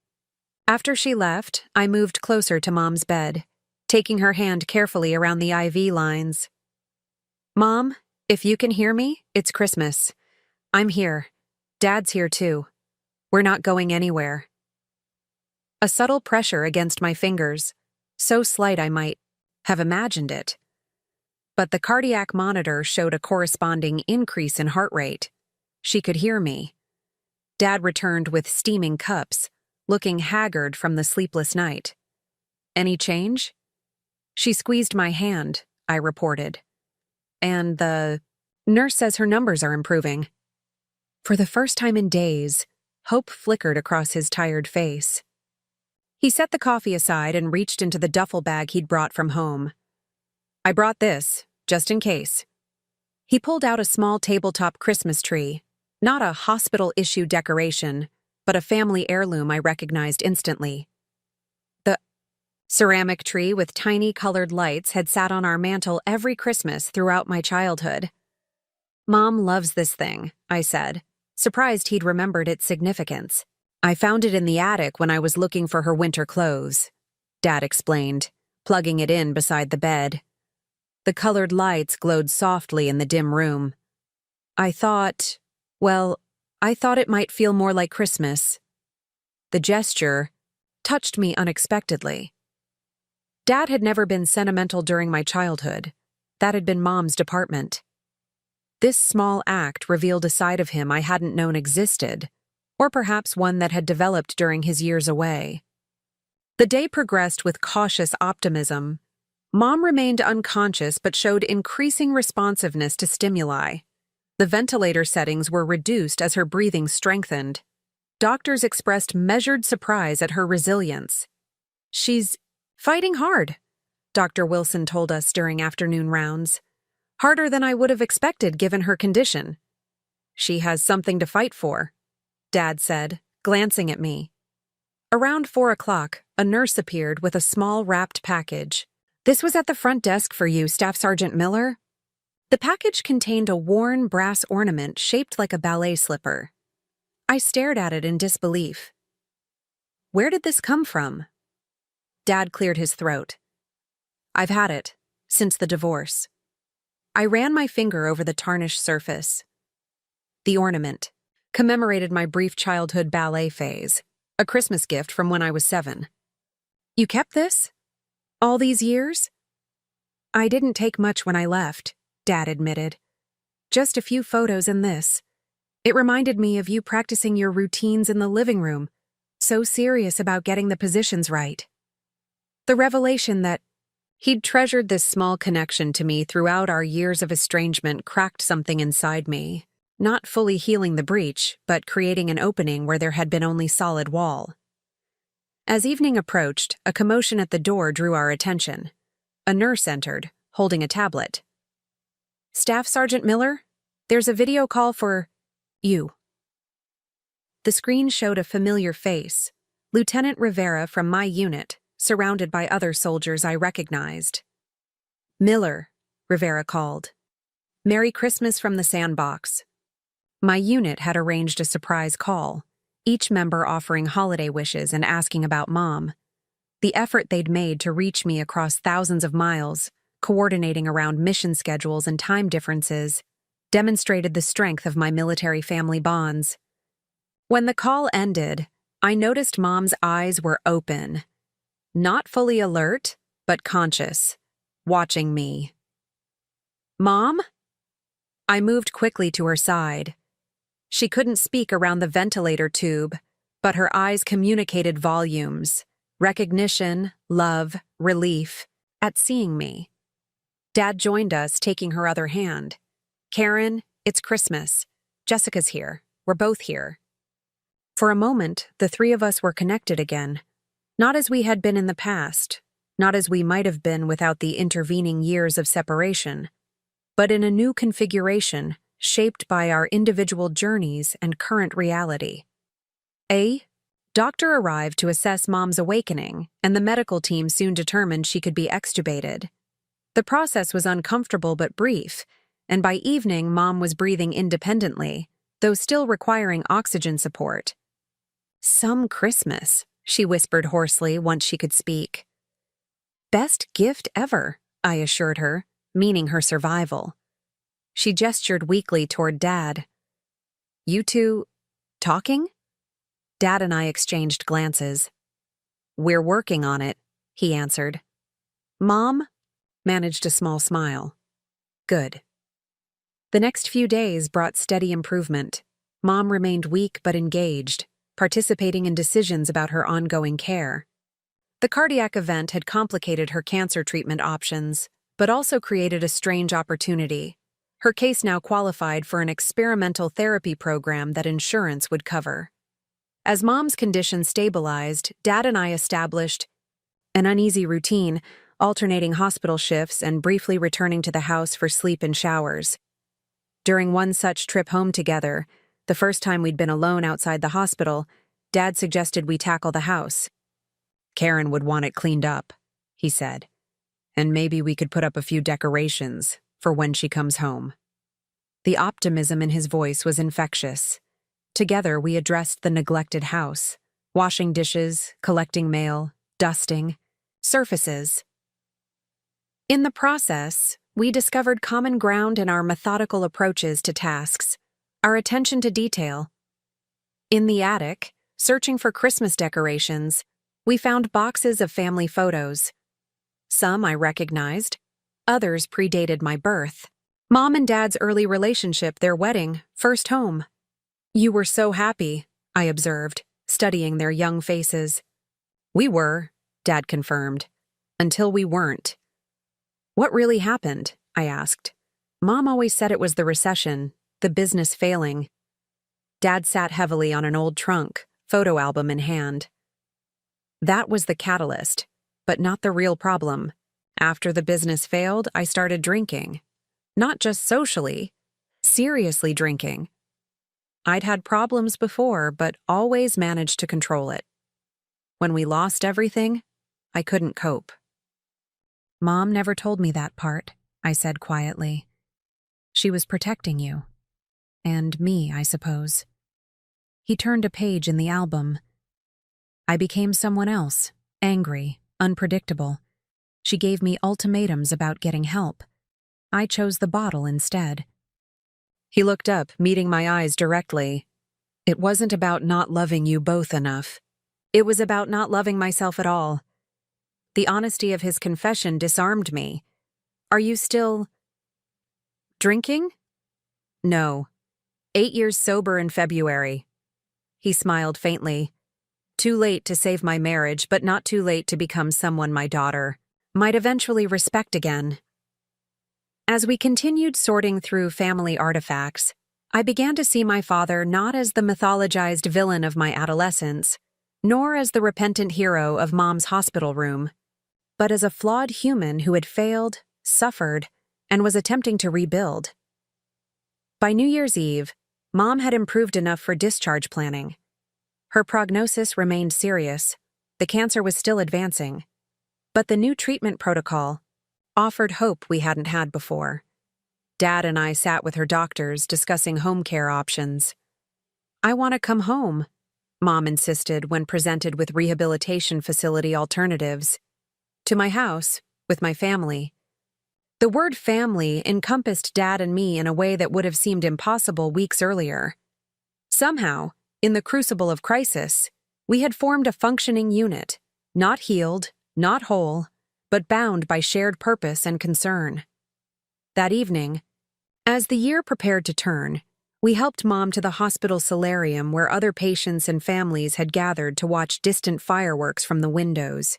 After she left, I moved closer to Mom's bed, taking her hand carefully around the IV lines. "Mom, if you can hear me, it's Christmas. I'm here. Dad's here too. We're not going anywhere." A subtle pressure against my fingers, so slight I might have imagined it. But the cardiac monitor showed a corresponding increase in heart rate. She could hear me. Dad returned with steaming cups, looking haggard from the sleepless night. "Any change?" "She squeezed my hand," I reported. "And the nurse says her numbers are improving." For the first time in days, hope flickered across his tired face. He set the coffee aside and reached into the duffel bag he'd brought from home. "I brought this, just in case." He pulled out a small tabletop Christmas tree, not a hospital-issue decoration, but a family heirloom I recognized instantly. The ceramic tree with tiny colored lights had sat on our mantel every Christmas throughout my childhood. "Mom loves this thing," I said, surprised he'd remembered its significance. "I found it in the attic when I was looking for her winter clothes," Dad explained, plugging it in beside the bed. The colored lights glowed softly in the dim room. I thought it might feel more like Christmas." The gesture touched me unexpectedly. Dad had never been sentimental during my childhood. That had been Mom's department. This small act revealed a side of him I hadn't known existed, or perhaps one that had developed during his years away. The day progressed with cautious optimism. Mom remained unconscious but showed increasing responsiveness to stimuli. The ventilator settings were reduced as her breathing strengthened. Doctors expressed measured surprise at her resilience. "She's fighting hard," Dr. Wilson told us during afternoon rounds. "Harder than I would have expected given her condition." "She has something to fight for," Dad said, glancing at me. Around 4 o'clock, a nurse appeared with a small wrapped package. "This was at the front desk for you, Staff Sergeant Miller." The package contained a worn brass ornament shaped like a ballet slipper. I stared at it in disbelief. "Where did this come from?" Dad cleared his throat. "I've had it since the divorce." I ran my finger over the tarnished surface. The ornament commemorated my brief childhood ballet phase, a Christmas gift from when I was 7. "You kept this? All these years?" "I didn't take much when I left," Dad admitted. "Just a few photos and this. It reminded me of you practicing your routines in the living room, so serious about getting the positions right." The revelation that he'd treasured this small connection to me throughout our years of estrangement cracked something inside me, not fully healing the breach, but creating an opening where there had been only solid wall. As evening approached, a commotion at the door drew our attention. A nurse entered, holding a tablet. "Staff Sergeant Miller, there's a video call for you." The screen showed a familiar face, Lieutenant Rivera from my unit, surrounded by other soldiers I recognized. "Miller," Rivera called. "Merry Christmas from the sandbox." My unit had arranged a surprise call, each member offering holiday wishes and asking about Mom. The effort they'd made to reach me across thousands of miles, coordinating around mission schedules and time differences, demonstrated the strength of my military family bonds. When the call ended, I noticed Mom's eyes were open, not fully alert, but conscious, watching me. "Mom?" I moved quickly to her side. She couldn't speak around the ventilator tube, but her eyes communicated volumes, recognition, love, relief, at seeing me. Dad joined us, taking her other hand. "Karen, it's Christmas. Jessica's here. We're both here." For a moment, the three of us were connected again. Not as we had been in the past, not as we might have been without the intervening years of separation, but in a new configuration shaped by our individual journeys and current reality. A doctor arrived to assess Mom's awakening, and the medical team soon determined she could be extubated. The process was uncomfortable but brief, and by evening Mom was breathing independently, though still requiring oxygen support. "Some Christmas," she whispered hoarsely once she could speak. "Best gift ever," I assured her, meaning her survival. She gestured weakly toward Dad. "You two talking?" Dad and I exchanged glances. "We're working on it," he answered. Mom managed a small smile. "Good." The next few days brought steady improvement. Mom remained weak but engaged, participating in decisions about her ongoing care. The cardiac event had complicated her cancer treatment options, but also created a strange opportunity. Her case now qualified for an experimental therapy program that insurance would cover. As Mom's condition stabilized, Dad and I established an uneasy routine, alternating hospital shifts and briefly returning to the house for sleep and showers. During one such trip home together, the first time we'd been alone outside the hospital, Dad suggested we tackle the house. "Karen would want it cleaned up," he said, "and maybe we could put up a few decorations for when she comes home." The optimism in his voice was infectious. Together, we addressed the neglected house, washing dishes, collecting mail, dusting, surfaces. In the process, we discovered common ground in our methodical approaches to tasks, our attention to detail. In the attic, searching for Christmas decorations, we found boxes of family photos. Some I recognized, others predated my birth. Mom and Dad's early relationship, their wedding, first home. "You were so happy," I observed, studying their young faces. "We were," Dad confirmed, "until we weren't." "What really happened?" I asked. Mom always said it was the recession, the business failing. Dad sat heavily on an old trunk, photo album in hand. "That was the catalyst, but not the real problem. After the business failed, I started drinking. Not just socially, seriously drinking. I'd had problems before, but always managed to control it. When we lost everything, I couldn't cope." "Mom never told me that part," I said quietly. "She was protecting you. And me, I suppose." He turned a page in the album. "I became someone else, angry, unpredictable. She gave me ultimatums about getting help. I chose the bottle instead." He looked up, meeting my eyes directly. "It wasn't about not loving you both enough. It was about not loving myself at all." The honesty of his confession disarmed me. "Are you still drinking?" "No. 8 years sober in February." He smiled faintly. "Too late to save my marriage, but not too late to become someone my daughter might eventually respect again." As we continued sorting through family artifacts, I began to see my father not as the mythologized villain of my adolescence, nor as the repentant hero of Mom's hospital room, but as a flawed human who had failed, suffered, and was attempting to rebuild. By New Year's Eve, Mom had improved enough for discharge planning. Her prognosis remained serious. The cancer was still advancing. But the new treatment protocol offered hope we hadn't had before. Dad and I sat with her doctors discussing home care options. "I want to come home," Mom insisted when presented with rehabilitation facility alternatives. "To my house, with my family." The word family encompassed Dad and me in a way that would have seemed impossible weeks earlier. Somehow, in the crucible of crisis, we had formed a functioning unit, not healed, not whole, but bound by shared purpose and concern. That evening, as the year prepared to turn, we helped Mom to the hospital solarium where other patients and families had gathered to watch distant fireworks from the windows.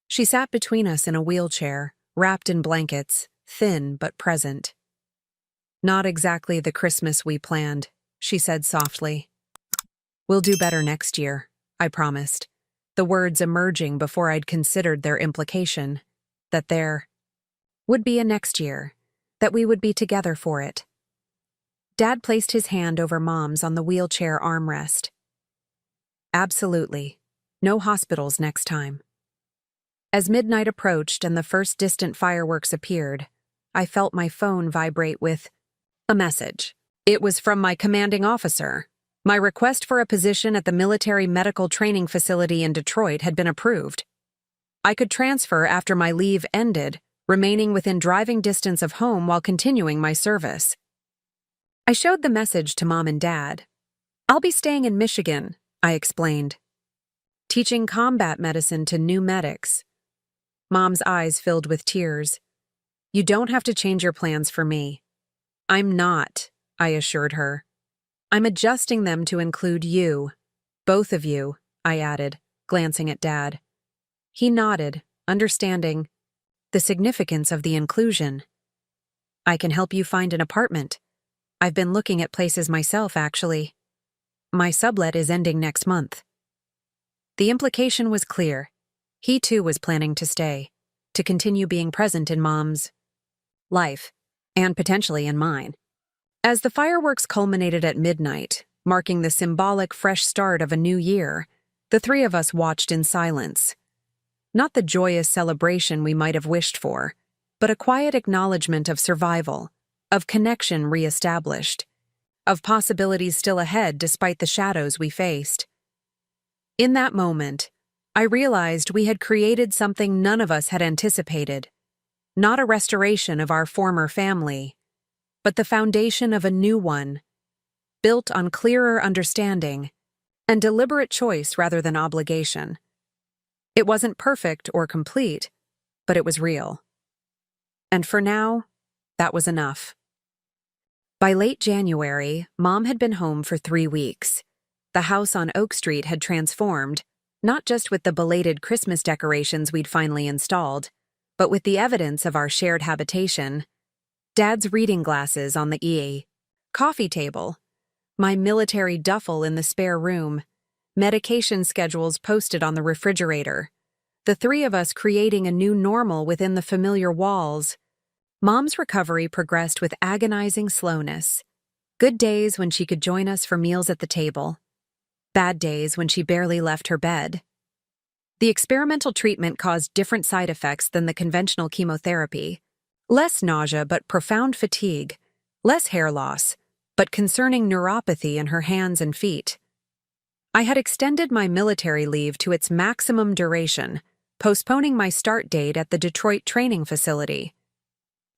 She sat between us in a wheelchair, wrapped in blankets, thin but present. "Not exactly the Christmas we planned," she said softly. "We'll do better next year," I promised, the words emerging before I'd considered their implication, that there would be a next year, that we would be together for it. Dad placed his hand over Mom's on the wheelchair armrest. "Absolutely. No hospitals next time." As midnight approached and the first distant fireworks appeared, I felt my phone vibrate with a message. It was from my commanding officer. My request for a position at the military medical training facility in Detroit had been approved. I could transfer after my leave ended, remaining within driving distance of home while continuing my service. I showed the message to Mom and Dad. "I'll be staying in Michigan," I explained, "teaching combat medicine to new medics." Mom's eyes filled with tears. "You don't have to change your plans for me." "I'm not," I assured her. "I'm adjusting them to include you. Both of you," I added, glancing at Dad. He nodded, understanding the significance of the inclusion. "I can help you find an apartment. I've been looking at places myself, actually. My sublet is ending next month." The implication was clear. He too was planning to stay, to continue being present in Mom's life, and potentially in mine. As the fireworks culminated at midnight, marking the symbolic fresh start of a new year, the three of us watched in silence. Not the joyous celebration we might have wished for, but a quiet acknowledgement of survival, of connection reestablished, of possibilities still ahead despite the shadows we faced. In that moment, I realized we had created something none of us had anticipated. Not a restoration of our former family, but the foundation of a new one, built on clearer understanding and deliberate choice rather than obligation. It wasn't perfect or complete, but it was real. And for now, that was enough. By late January, Mom had been home for 3 weeks. The house on Oak Street had transformed, not just with the belated Christmas decorations we'd finally installed, but with the evidence of our shared habitation. Dad's reading glasses on the coffee table, my military duffel in the spare room, medication schedules posted on the refrigerator, the three of us creating a new normal within the familiar walls. Mom's recovery progressed with agonizing slowness. Good days when she could join us for meals at the table. Bad days when she barely left her bed. The experimental treatment caused different side effects than the conventional chemotherapy. Less nausea but profound fatigue. Less hair loss, but concerning neuropathy in her hands and feet. I had extended my military leave to its maximum duration, postponing my start date at the Detroit training facility.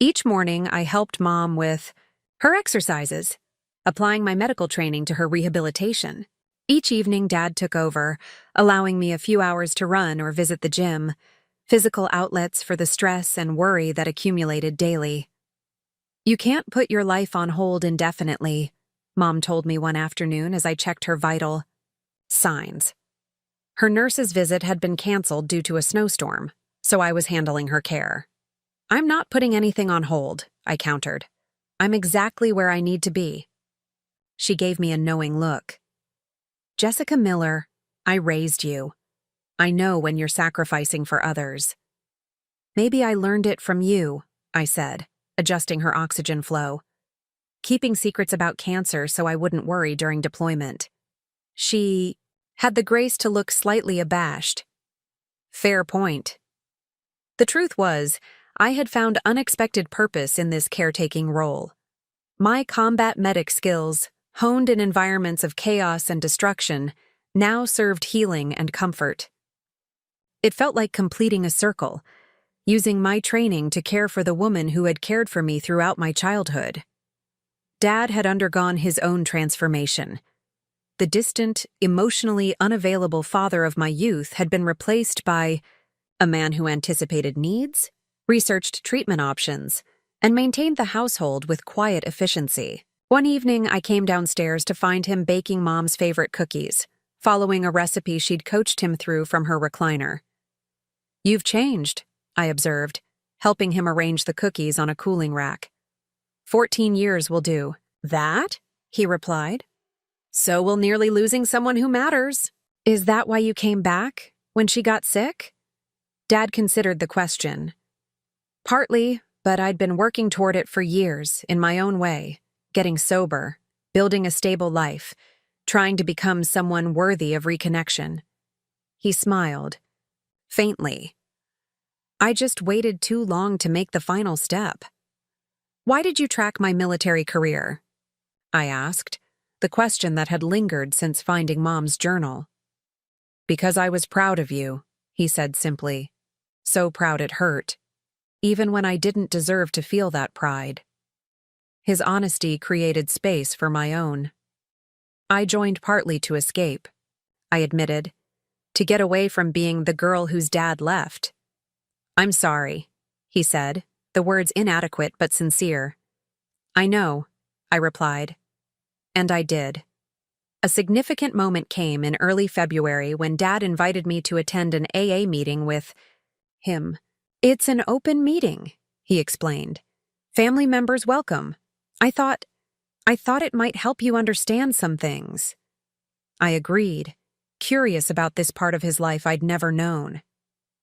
Each morning, I helped Mom with her exercises, applying my medical training to her rehabilitation. Each evening, Dad took over, allowing me a few hours to run or visit the gym, physical outlets for the stress and worry that accumulated daily. "You can't put your life on hold indefinitely," Mom told me one afternoon as I checked her vital signs. Her nurse's visit had been canceled due to a snowstorm, so I was handling her care. "I'm not putting anything on hold," I countered. "I'm exactly where I need to be." She gave me a knowing look. "Jessica Miller, I raised you. I know when you're sacrificing for others." "Maybe I learned it from you," I said, adjusting her oxygen flow. "Keeping secrets about cancer so I wouldn't worry during deployment." She had the grace to look slightly abashed. "Fair point." The truth was, I had found unexpected purpose in this caretaking role. My combat medic skills, honed in environments of chaos and destruction, now served healing and comfort. It felt like completing a circle, using my training to care for the woman who had cared for me throughout my childhood. Dad had undergone his own transformation. The distant, emotionally unavailable father of my youth had been replaced by a man who anticipated needs, researched treatment options, and maintained the household with quiet efficiency. One evening, I came downstairs to find him baking Mom's favorite cookies, following a recipe she'd coached him through from her recliner. "You've changed," I observed, helping him arrange the cookies on a cooling rack. 14 years will do. That? He replied. So will nearly losing someone who matters. Is that why you came back? When she got sick? Dad considered the question. Partly, but I'd been working toward it for years, in my own way, getting sober, building a stable life, trying to become someone worthy of reconnection. He smiled, faintly. I just waited too long to make the final step. Why did you track my military career? I asked, the question that had lingered since finding Mom's journal. Because I was proud of you, he said simply. So proud it hurt, even when I didn't deserve to feel that pride. His honesty created space for my own. I joined partly to escape, I admitted, to get away from being the girl whose dad left. I'm sorry, he said, the words inadequate but sincere. I know, I replied. And I did. A significant moment came in early February when Dad invited me to attend an AA meeting with him. It's an open meeting, he explained. Family members welcome. I thought it might help you understand some things. I agreed, curious about this part of his life I'd never known.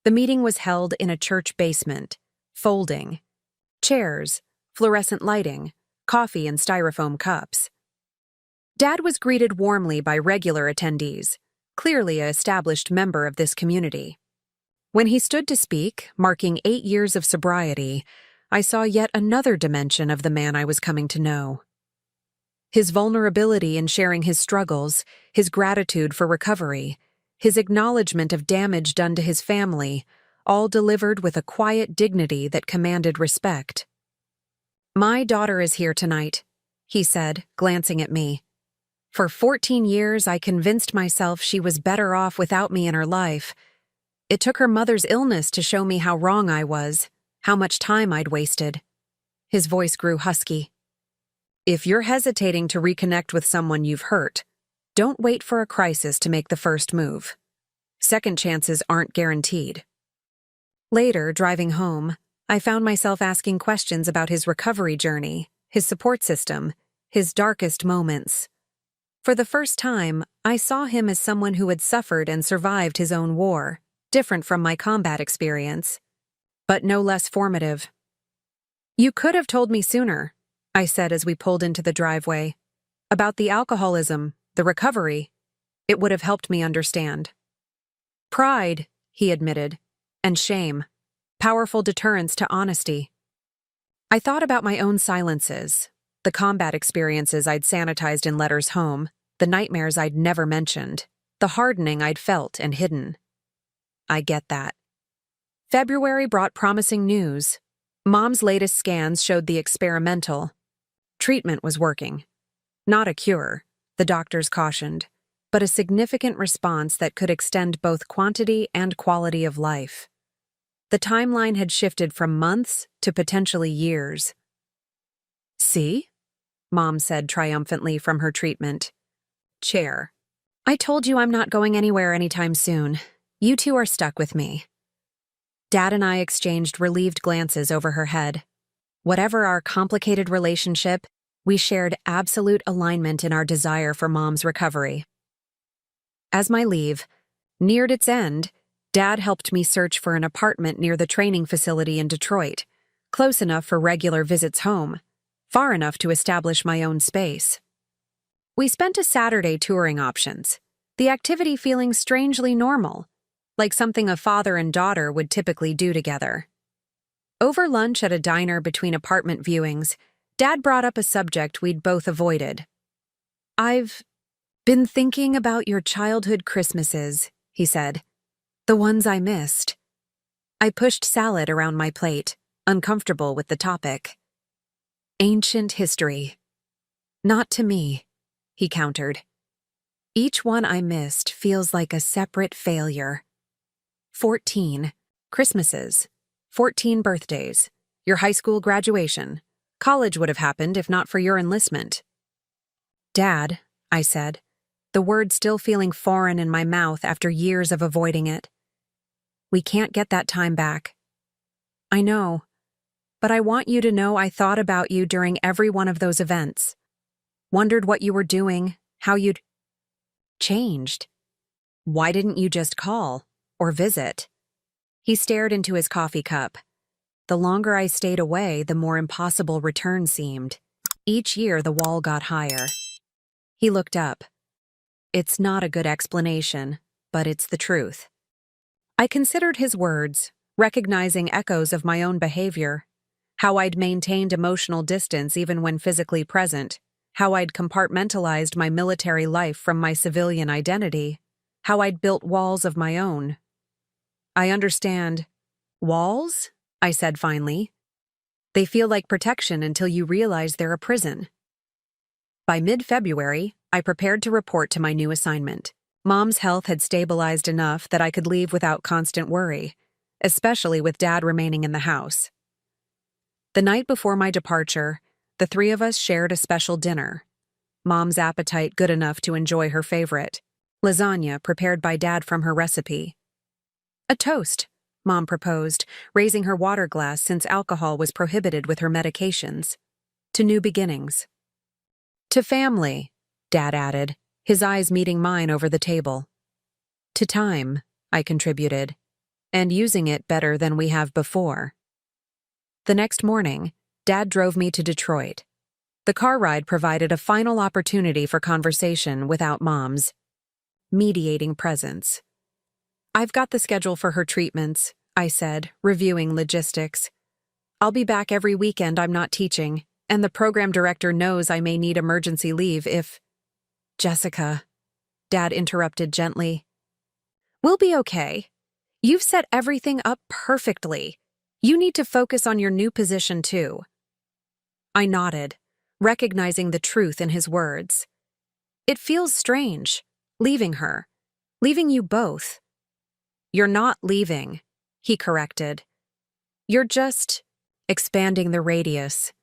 The meeting was held in a church basement, folding. Chairs, fluorescent lighting, coffee in styrofoam cups. Dad was greeted warmly by regular attendees, clearly an established member of this community. When he stood to speak, marking 8 years of sobriety, I saw yet another dimension of the man I was coming to know. His vulnerability in sharing his struggles, his gratitude for recovery, his acknowledgement of damage done to his family, all delivered with a quiet dignity that commanded respect. My daughter is here tonight, he said, glancing at me. For 14 years, I convinced myself she was better off without me in her life. It took her mother's illness to show me how wrong I was, how much time I'd wasted. His voice grew husky. If you're hesitating to reconnect with someone you've hurt, don't wait for a crisis to make the first move. Second chances aren't guaranteed. Later, driving home, I found myself asking questions about his recovery journey, his support system, his darkest moments. For the first time, I saw him as someone who had suffered and survived his own war, different from my combat experience, but no less formative. You could have told me sooner, I said as we pulled into the driveway. About the alcoholism, the recovery. It would have helped me understand. Pride, he admitted, and shame. Powerful deterrents to honesty. I thought about my own silences, the combat experiences I'd sanitized in letters home, the nightmares I'd never mentioned, the hardening I'd felt and hidden. I get that. February brought promising news. Mom's latest scans showed the experimental. Treatment was working. Not a cure, the doctors cautioned, but a significant response that could extend both quantity and quality of life. The timeline had shifted from months to potentially years. See? Mom said triumphantly from her treatment. Chair. I told you I'm not going anywhere anytime soon. You two are stuck with me. Dad and I exchanged relieved glances over her head. Whatever our complicated relationship, we shared absolute alignment in our desire for Mom's recovery. As my leave neared its end, Dad helped me search for an apartment near the training facility in Detroit, close enough for regular visits home, far enough to establish my own space. We spent a Saturday touring options, the activity feeling strangely normal, like something a father and daughter would typically do together. Over lunch at a diner between apartment viewings, Dad brought up a subject we'd both avoided. I've been thinking about your childhood Christmases, he said. The ones I missed. I pushed salad around my plate, uncomfortable with the topic. Ancient history. Not to me, he countered. Each one I missed feels like a separate failure. 14 Christmases, 14 birthdays, your high school graduation. College would have happened if not for your enlistment. Dad, I said, the word still feeling foreign in my mouth after years of avoiding it. We can't get that time back. I know, But I want you to know I thought about you during every one of those events. Wondered what you were doing, how you'd changed. Why didn't you just call or visit?" He stared into his coffee cup. The longer I stayed away, the more impossible return seemed. Each year, the wall got higher. He looked up. "It's not a good explanation, but it's the truth." I considered his words, recognizing echoes of my own behavior. How I'd maintained emotional distance even when physically present. How I'd compartmentalized my military life from my civilian identity. How I'd built walls of my own. "I understand." "Walls?" I said finally. "They feel like protection until you realize they're a prison." By mid-February, I prepared to report to my new assignment. Mom's health had stabilized enough that I could leave without constant worry, especially with Dad remaining in the house. The night before my departure, the three of us shared a special dinner. Mom's appetite good enough to enjoy her favorite, lasagna prepared by Dad from her recipe. "A toast," Mom proposed, raising her water glass since alcohol was prohibited with her medications. "To new beginnings." "To family," Dad added, his eyes meeting mine over the table. "To time," I contributed, "and using it better than we have before." The next morning, Dad drove me to Detroit. The car ride provided a final opportunity for conversation without Mom's mediating presence. "I've got the schedule for her treatments," I said, reviewing logistics. "I'll be back every weekend I'm not teaching, and the program director knows I may need emergency leave if—" "Jessica," Dad interrupted gently. "We'll be okay. You've set everything up perfectly. You need to focus on your new position, too." I nodded, recognizing the truth in his words. "It feels strange, leaving her, leaving you both." "You're not leaving," he corrected. "You're just expanding the radius.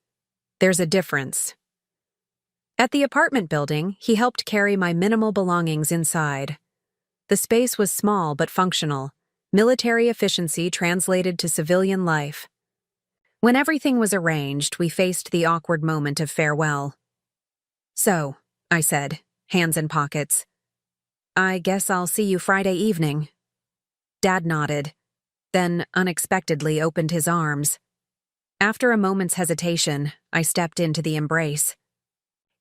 There's a difference." At the apartment building, he helped carry my minimal belongings inside. The space was small but functional. Military efficiency translated to civilian life. When everything was arranged, we faced the awkward moment of farewell. "So," I said, hands in pockets, "I guess I'll see you Friday evening." Dad nodded, then unexpectedly opened his arms. After a moment's hesitation, I stepped into the embrace.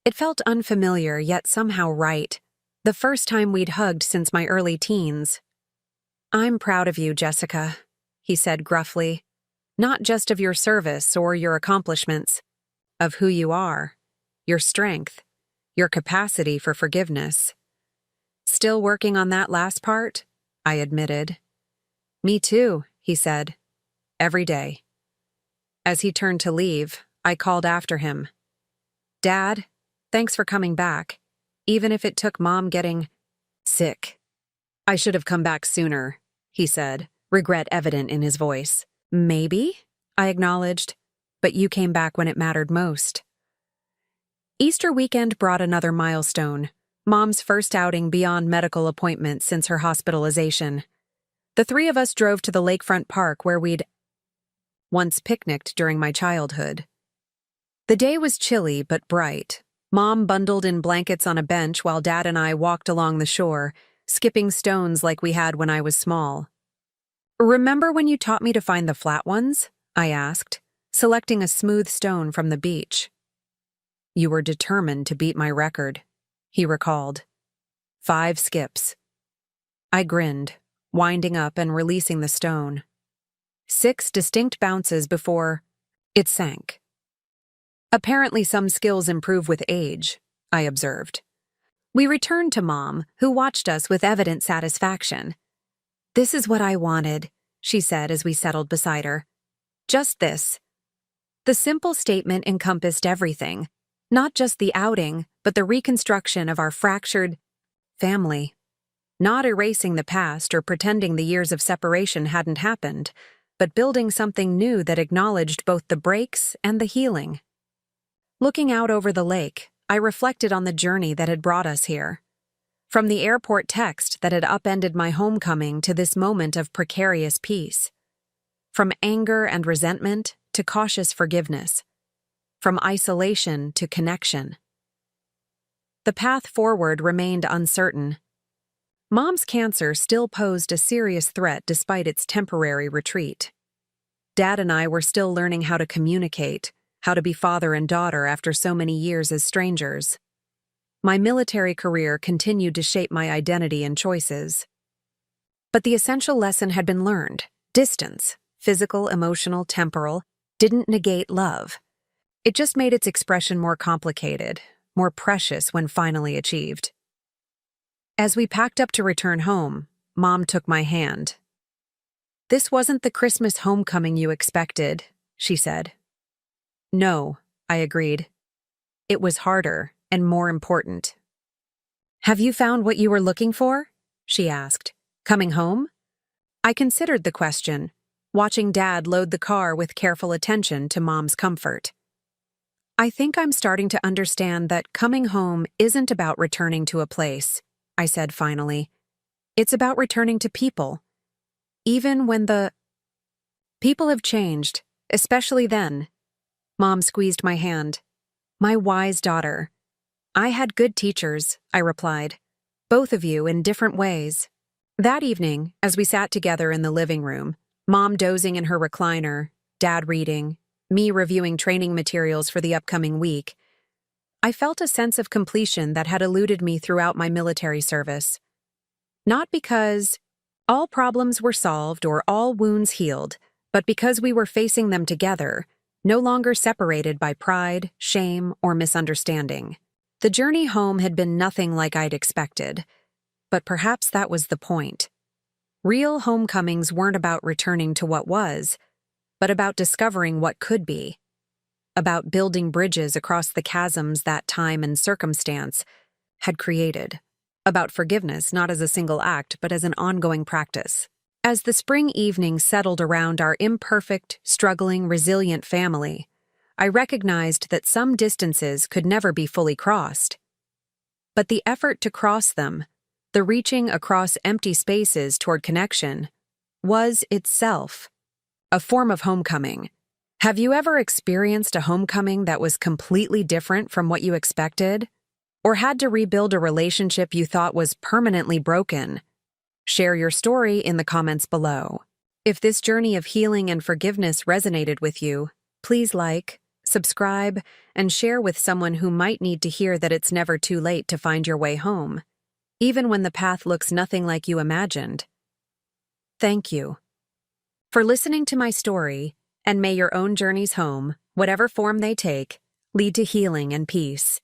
It felt unfamiliar yet somehow right, the first time we'd hugged since my early teens. "I'm proud of you, Jessica," he said gruffly. "Not just of your service or your accomplishments, of who you are, your strength, your capacity for forgiveness." "Still working on that last part?" I admitted. "Me too," he said. "Every day." As he turned to leave, I called after him. "Dad, thanks for coming back, even if it took Mom getting sick." "I should have come back sooner," he said, regret evident in his voice. "Maybe," I acknowledged, "but you came back when it mattered most." Easter weekend brought another milestone, Mom's first outing beyond medical appointments since her hospitalization. The three of us drove to the lakefront park where we'd once picnicked during my childhood. The day was chilly but bright. Mom bundled in blankets on a bench while Dad and I walked along the shore, skipping stones like we had when I was small. "Remember when you taught me to find the flat ones?" I asked, selecting a smooth stone from the beach. "You were determined to beat my record," he recalled. 5 skips. I grinned, winding up and releasing the stone. 6 distinct bounces before it sank. "Apparently some skills improve with age," I observed. We returned to Mom, who watched us with evident satisfaction. "This is what I wanted," she said as we settled beside her. "Just this." The simple statement encompassed everything, not just the outing, but the reconstruction of our fractured family. Not erasing the past or pretending the years of separation hadn't happened, but building something new that acknowledged both the breaks and the healing. Looking out over the lake, I reflected on the journey that had brought us here. From the airport text that had upended my homecoming to this moment of precarious peace. From anger and resentment to cautious forgiveness, from isolation to connection. The path forward remained uncertain. Mom's cancer still posed a serious threat despite its temporary retreat. Dad and I were still learning how to communicate, how to be father and daughter after so many years as strangers. My military career continued to shape my identity and choices. But the essential lesson had been learned. Distance, physical, emotional, temporal, didn't negate love. It just made its expression more complicated, more precious when finally achieved. As we packed up to return home, Mom took my hand. "This wasn't the Christmas homecoming you expected," she said. "No," I agreed. "It was harder and more important." "Have you found what you were looking for?" she asked. "Coming home?" I considered the question, watching Dad load the car with careful attention to Mom's comfort. "I think I'm starting to understand that coming home isn't about returning to a place," I said finally. "It's about returning to people. Even when the people have changed, especially then." Mom squeezed my hand. "My wise daughter." "I had good teachers," I replied. "Both of you in different ways." That evening, as we sat together in the living room, Mom dozing in her recliner, Dad reading, me reviewing training materials for the upcoming week, I felt a sense of completion that had eluded me throughout my military service. Not because all problems were solved or all wounds healed, but because we were facing them together, no longer separated by pride, shame, or misunderstanding. The journey home had been nothing like I'd expected, but perhaps that was the point. Real homecomings weren't about returning to what was, but about discovering what could be. About building bridges across the chasms that time and circumstance had created. About forgiveness not as a single act, but as an ongoing practice. As the spring evening settled around our imperfect, struggling, resilient family, I recognized that some distances could never be fully crossed. But the effort to cross them, the reaching across empty spaces toward connection, was itself a form of homecoming. Have you ever experienced a homecoming that was completely different from what you expected? Or had to rebuild a relationship you thought was permanently broken? Share your story in the comments below. If this journey of healing and forgiveness resonated with you, please like, subscribe, and share with someone who might need to hear that it's never too late to find your way home, even when the path looks nothing like you imagined. Thank you for listening to my story, and may your own journeys home, whatever form they take, lead to healing and peace.